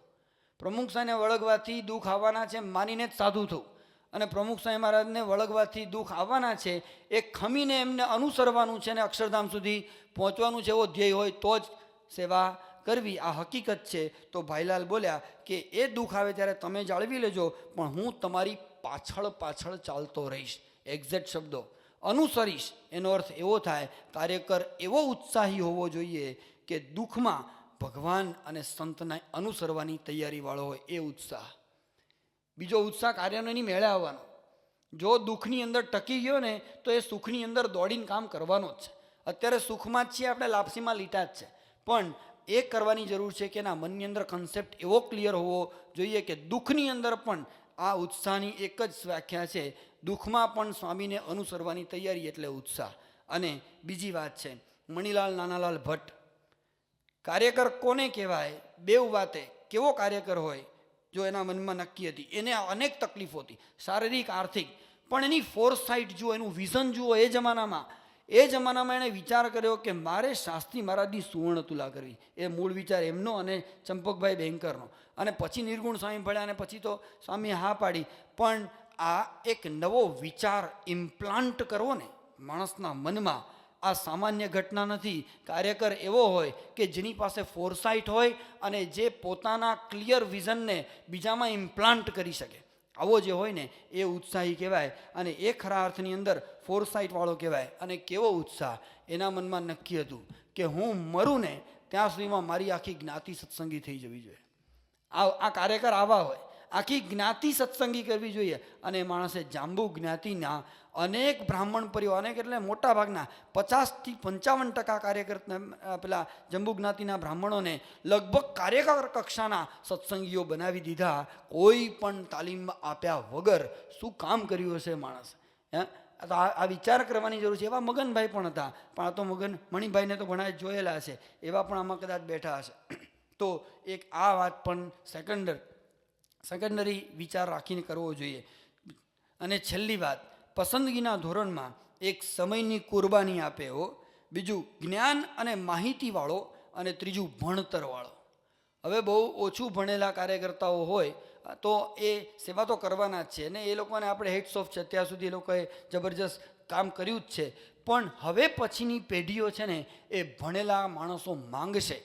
પ્રમુખ સ્વામીને વળગવાથી દુઃખ આવવાના છે એમ માનીને જ સાધુ થવું, અને પ્રમુખ સ્વામી મહારાજને વળગવાથી દુઃખ આવવાના છે એ ખમીને એમને અનુસરવાનું છે અને અક્ષરધામ સુધી પહોંચવાનું છે એવો ધ્યેય હોય તો જ સેવા કરવી. આ હકીકત છે. તો ભાઈલાલ બોલ્યા કે એ દુઃખ આવે ત્યારે તમે જાળવી લેજો, પણ હું તમારી પાછળ ચાલતો રહીશ. એક્ઝેક્ટ શબ્દો, અનુસરીશ. એનો અર્થ એવો થાય, કાર્યકર એવો ઉત્સાહી હોવો જોઈએ કે દુઃખમાં ભગવાન અને સંતને અનુસરવાની તૈયારીવાળો હોય, એ ઉત્સાહ. બીજો ઉત્સાહ કાર્યની મેળે આવવાનો. જો દુઃખની અંદર ટકી ગયો ને તો એ સુખની અંદર દોડીને કામ કરવાનો જ છે. અત્યારે સુખમાં જ છીએ આપણે, લાપસીમાં લીટા જ છે, પણ એ કરવાની જરૂર છે કે એના મનની અંદર કન્સેપ્ટ એવો ક્લિયર હોવો જોઈએ કે દુઃખની અંદર પણ આ ઉત્સાહની એક જ વ્યાખ્યા છે, દુઃખમાં પણ સ્વામીને અનુસરવાની તૈયારી એટલે ઉત્સાહ. અને બીજી વાત છે, મણિલાલ નાનાલાલ ભટ્ટ. કાર્યકર કોને કહેવાય? બેવ વાતે. કેવો કાર્યકર હોય? જો એના મનમાં નક્કી હતી, એને અનેક તકલીફો હતી, શારીરિક, આર્થિક, પણ એની ફોરસાઇટ જુઓ, એનું વિઝન જુઓ. એ જમાનામાં એણે વિચાર કર્યો કે મારે શાસ્ત્રી મહારાજની સુવર્ણ તુલા કરવી. એ મૂળ વિચાર એમનો અને ચંપકભાઈ બેંકરનો. અને પછી નિર્ગુણ સ્વામી ભળ્યા, અને પછી તો સ્વામીએ હા પાડી. પણ આ એક નવો વિચાર ઇમ્પ્લાન્ટ કરવો ને માણસના મનમાં, આ સામાન્ય ઘટના નથી. કાર્યકર એવો હોય કે જેની પાસે ફોરસાઇટ હોય અને જે પોતાના ક્લિયર વિઝનને બીજામાં ઇમ્પ્લાન્ટ કરી શકે. આવો જે હોય ને એ ઉત્સાહી કહેવાય, અને એ ખરા અર્થની અંદર ફોરસાઇટવાળો કહેવાય. અને કેવો ઉત્સાહ! એના મનમાં નક્કી હતું કે હું મરું ને ત્યાં સુધીમાં મારી આખી જ્ઞાતિ સત્સંગી થઈ જવી જોઈએ. આ કાર્યકર આવા હોય, આખી જ્ઞાતિ સત્સંગી કરવી જોઈએ. અને માણસે જાંબુ જ્ઞાતિના અનેક બ્રાહ્મણ પરિવાર, અનેક એટલે મોટા ભાગના 50 થી 55% કાર્યકર પેલા જંબુ જ્ઞાતિના બ્રાહ્મણોને લગભગ કાર્યકર કક્ષાના સત્સંગીઓ બનાવી દીધા, કોઈ પણ તાલીમ આપ્યા વગર. શું કામ કર્યું હશે માણસ? તો આ વિચાર કરવાની જરૂર છે. એવા મગનભાઈ પણ હતા, પણ આ તો મણિભાઈને તો ઘણા જોયેલા હશે, એવા પણ આમાં કદાચ બેઠા હશે. તો એક આ વાત પણ સેકન્ડરી વિચાર રાખીને કરવો જોઈએ. અને છેલ્લી વાત, પસંદગીના ધોરણમાં એક સમયની કુરબાની આપે એવો, બીજું જ્ઞાન અને માહિતીવાળો, અને ત્રીજું ભણતરવાળો. હવે બહુ ઓછું ભણેલા કાર્યકર્તાઓ હોય તો એ સેવા તો કરવાના જ છે ને, એ લોકોને આપણે હેડ્સ ઓફ છે, અત્યાર સુધી એ લોકોએ જબરજસ્ત કામ કર્યું જ છે. પણ હવે પછીની પેઢીઓ છે ને એ ભણેલા માણસો માંગશે.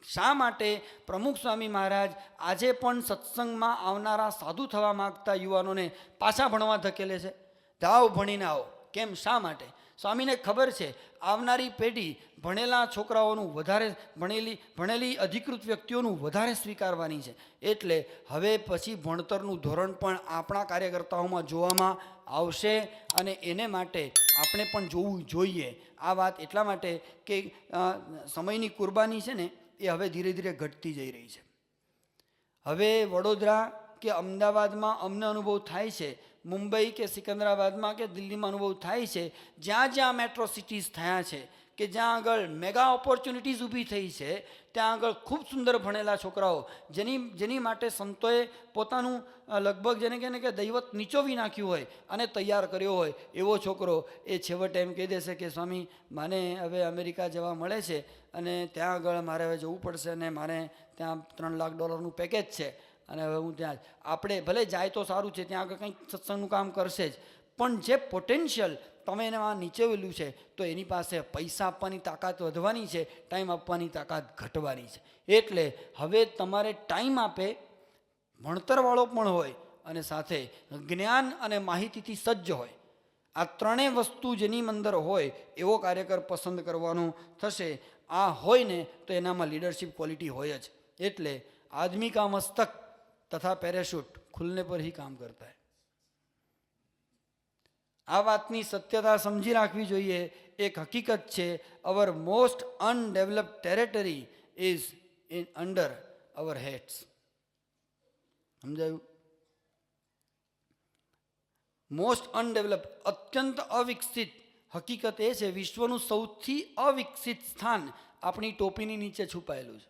શા માટે પ્રમુખ સ્વામી મહારાજ આજે પણ સત્સંગમાં આવનારા સાધુ થવા માગતા યુવાનોને પાછા ભણવા ધકેલે છે? જાઓ ભણીને આવો. કેમ? શા માટે? સ્વામીને ખબર છે આવનારી પેઢી ભણેલા છોકરાઓનું વધારે, ભણેલી અધિકૃત વ્યક્તિઓનું વધારે સ્વીકારવાની છે. એટલે હવે પછી ભણતરનું ધોરણ પણ આપણા કાર્યકર્તાઓમાં જોવામાં આવશે અને એને માટે આપણે પણ જોવું જોઈએ. આ વાત એટલા માટે કે સમયની કુરબાની છે ને એ હવે ધીરે ધીરે ઘટતી જઈ રહી છે. હવે વડોદરા કે અમદાવાદમાં અમને અનુભવ થાય છે, મુંબઈ કે સિકંદરાબાદમાં કે દિલ્હીમાં અનુભવ થાય છે, જ્યાં જ્યાં મેટ્રો સિટીઝ થયા છે કે જ્યાં આગળ મેગા ઓપોર્ચ્યુનિટીઝ ઊભી થઈ છે, ત્યાં આગળ ખૂબ સુંદર ભણેલા છોકરાઓ જેની માટે સંતોએ પોતાનું લગભગ જેને કહે ને કે દૈવત નીચોવી નાખ્યું હોય અને તૈયાર કર્યો હોય, એવો છોકરો એ છેવટે એમ કહી દેશે કે સ્વામી મને હવે અમેરિકા જવા મળે છે અને ત્યાં આગળ મારે હવે જવું પડશે અને મારે ત્યાં $3 લાખ પેકેજ છે અને હવે હું ત્યાં આપણે ભલે જાય તો સારું છે, ત્યાં આગળ કંઈક સત્સંગનું કામ કરશે જ, પણ જે પોટેન્શિયલ તમે એને આ નીચેવેલું છે તો એની પાસે પૈસા આપવાની તાકાત વધવાની છે, ટાઈમ આપવાની તાકાત ઘટવાની છે. એટલે હવે તમારે ટાઈમ આપે, ભણતરવાળો પણ હોય અને સાથે જ્ઞાન અને માહિતીથી સજ્જ હોય, આ ત્રણેય વસ્તુ જેની અંદર હોય એવો કાર્યકર પસંદ કરવાનો થશે. આ હોય ને તો એનામાં લીડરશિપ ક્વોલિટી હોય જ. એટલે આદમી કા મસ્તક તથા પેરાશૂટ ખુલને પર ही કામ કરતા है. આ વાતની સત્યતા સમજી રાખવી જોઈએ. એક હકીકત છે, our most undeveloped territory is in under our heads. સમજાયું? મોસ્ટ અનડેવલપ્ડ, અત્યંત અવિકસિત હકીકત એ છે વિશ્વનું સૌથી અવિકસિત સ્થાન આપણી ટોપીની નીચે છુપાયેલું છે.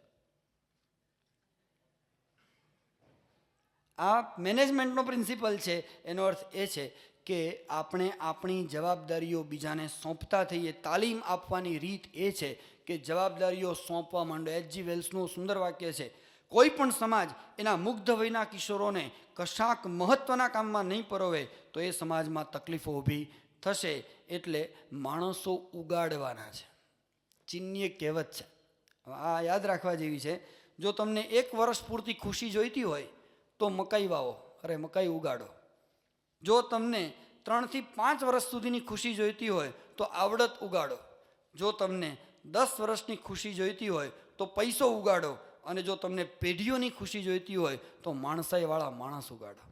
આ મેનેજમેન્ટનો પ્રિન્સિપલ છે. એનો અર્થ એ છે કે આપણે આપણી જવાબદારીઓ બીજાને સોંપતા થઈએ. તાલીમ આપવાની રીત એ છે કે જવાબદારીઓ સોંપવા માંડો. H.G. વેલ્સનું સુંદર વાક્ય છે, કોઈ પણ સમાજ એના મુગ્ધ વયના કિશોરોને કશાક મહત્વના કામમાં નહીં પરોવે તો એ સમાજમાં તકલીફો ઊભી થશે. એટલે માણસો ઉગાડવાના છે. ચીનની એક કહેવત છે, આ યાદ રાખવા જેવી છે, જો તમને 1 વર્ષ પૂરતી ખુશી જોઈતી હોય તો મકાઈ વાવો, અરે મકાઈ ઉગાડો. જો તમને 3 થી 5 વર્ષ સુધીની ખુશી જોઈતી હોય તો આવડત ઉગાડો. જો તમને 10 વર્ષની ખુશી જોઈતી હોય તો પૈસો ઉગાડો. અને જો તમને પેઢીઓની ખુશી જોઈતી હોય તો માણસાઈવાળા માણસ ઉગાડો.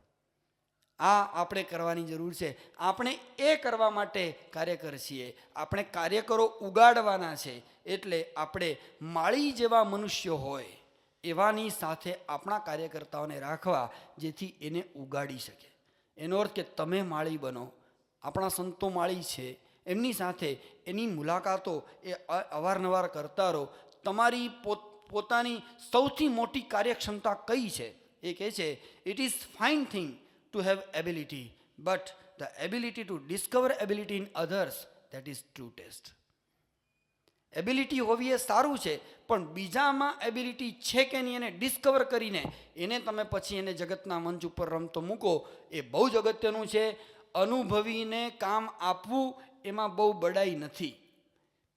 આ આપણે કરવાની જરૂર છે. આપણે એ કરવા માટે કાર્યકર છીએ. આપણે કાર્યકરો ઉગાડવાના છે. એટલે આપણે માળી જેવા મનુષ્યો હોય એવાની સાથે આપણા કાર્યકર્તાઓને રાખવા, જેથી એને ઉગાડી શકે. એનો અર્થ કે તમે માળી બનો. આપણા સંતો માળી છે, એમની સાથે એની મુલાકાતો એ અવારનવાર કરતા રહો. તમારી પોતાની સૌથી મોટી કાર્યક્ષમતા કઈ છે? એ કહે છે, it is fine thing to have ability, but the ability to discover ability in others, that is true test. Ability હોવી એ સારું છે, પણ બીજામાં એબિલિટી છે કે નહીં એને ડિસ્કવર કરીને એને તમે પછી એને જગતના મંચ ઉપર રમતો મૂકો, એ બહુ જ અગત્યનું છે. અનુભવીને કામ આપવું એમાં બહુ બડાઈ નથી,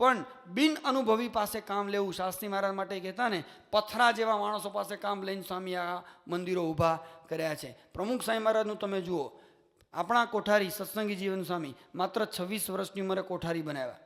પણ બિન અનુભવી પાસે કામ લેવું. શાસ્ત્રી મહારાજ માટે કહેતા ને, પથરા જેવા માણસો પાસે કામ લઈને સ્વામી આ મંદિરો ઊભા કર્યા છે. પ્રમુખ સ્વામી મહારાજનું તમે જુઓ, આપણા કોઠારી સત્સંગી જીવન સ્વામી માત્ર 26 વર્ષની ઉંમરે કોઠારી બનાવ્યા.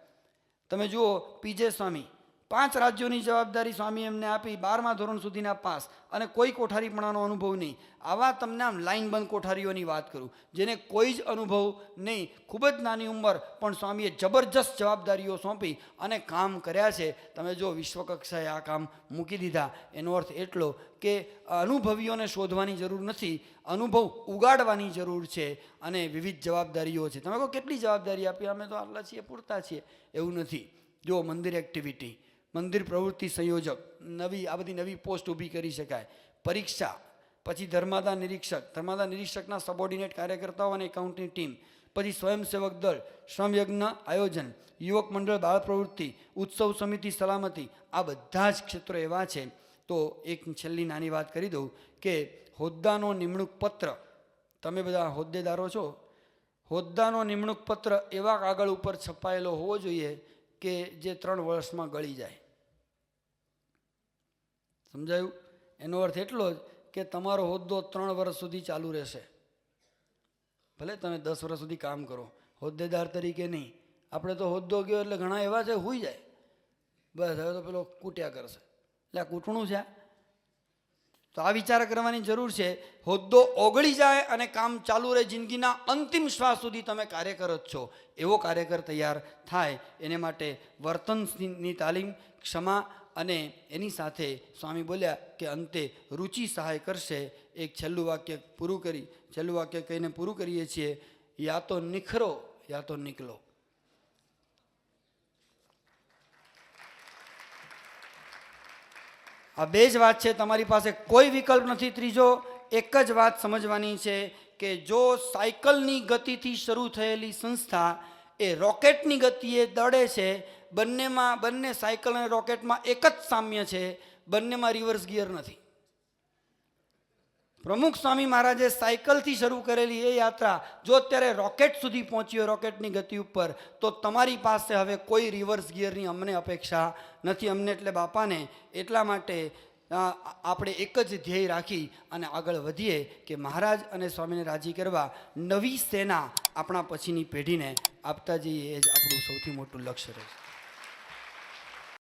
તમે જુઓ પીજે સ્વામી, 5 રાજ્યોની જવાબદારી સ્વામી એમને આપી, 12મા ધોરણ સુધીના પાસ, અને કોઈ કોઠારીપણાનો અનુભવ નહીં. આવા તમને આમ લાઈનબંધ કોઠારીઓની વાત કરું, જેને કોઈ જ અનુભવ નહીં, ખૂબ જ નાની ઉંમર, પણ સ્વામીએ જબરજસ્ત જવાબદારીઓ સોંપી અને કામ કર્યા છે. તમે જો વિશ્વકક્ષાએ આ કામ મૂકી દીધા. એનો અર્થ એટલો કે અનુભવીઓને શોધવાની જરૂર નથી, અનુભવ ઉગાડવાની જરૂર છે. અને વિવિધ જવાબદારીઓ છે. તમે કહો કેટલી જવાબદારી આપી, અમે તો આટલા છીએ, પૂરતા છીએ. એવું નથી. જો મંદિર એક્ટિવિટી, મંદિર પ્રવૃત્તિ સંયોજક, આ બધી નવી પોસ્ટ ઊભી કરી શકાય. પરીક્ષા, પછી ધર્માદાન નિરીક્ષકના સબોર્ડિનેટ કાર્યકર્તાઓ અને એકાઉન્ટની ટીમ, પછી સ્વયંસેવક દળ, શ્રમયજ્ઞ આયોજન, યુવક મંડળ બાળ પ્રવૃત્તિ, ઉત્સવ સમિતિ સલામતી, આ બધા જ ક્ષેત્રો એવા છે તો એક છેલ્લી નાની વાત કરી દઉં કે હોદ્દાનો નિમણૂક પત્ર, તમે બધા હોદ્દેદારો છો, હોદ્દાનો નિમણૂક પત્ર એવા કાગળ ઉપર છપાયેલો હોવો જોઈએ કે જે 3 વર્ષમાં ગળી જાય. સમજાયું? એનો અર્થ એટલો જ કે તમારો હોદ્દો 3 વર્ષ સુધી ચાલુ રહેશે. ભલે તમે 10 વર્ષ સુધી કામ કરો, હોદ્દેદાર તરીકે નહીં. આપણે તો હોદ્દો ગયો એટલે ઘણા એવા છે હુઈ જાય, બસ હવે તો પેલો કૂટ્યા કરશે, એટલે આ કૂટણું છે. તો આ વિચાર કરવાની જરૂર છે. હોદ્દો ઓગળી જાય અને કામ ચાલુ રહે, જિંદગીના અંતિમ શ્વાસ સુધી તમે કાર્યકર જ છો, એવો કાર્યકર તૈયાર થાય. એને માટે વર્તનની તાલીમ, ક્ષમા અને એની સાથે સ્વામી બોલ્યા કે અંતે રુચિ સહાય કરશે. એક છેલ્લું વાક્ય કહીને પૂરું કરીએ છીએ. યા તો નિખરો યા તો નીકળો. આ બે જ વાત છે, તમારી પાસે કોઈ વિકલ્પ નથી. ત્રીજો એક જ વાત સમજવાની છે કે જો સાયકલની ગતિથી શરૂ થયેલી સંસ્થા એ રોકેટની ગતિએ દોડે છે, બંને સાયકલ અને રોકેટમાં એક જ સામ્ય છે, બંનેમાં રિવર્સ ગિયર નથી. પ્રમુખ સ્વામી મહારાજે સાયકલથી શરૂ કરેલી એ યાત્રા જો અત્યારે રોકેટ સુધી પહોંચી હોય, રોકેટની ગતિ ઉપર, તો તમારી પાસે હવે કોઈ રિવર્સ ગિયરની અમને અપેક્ષા નથી. અમને એટલે બાપાને. એટલા માટે આપણે એક જ ધ્યેય રાખી અને આગળ વધીએ કે મહારાજ અને સ્વામીને રાજી કરવા નવી સેના આપણા પછીની પેઢીને આપતા જઈએ. એ જ આપણું સૌથી મોટું લક્ષ્ય રહેશે.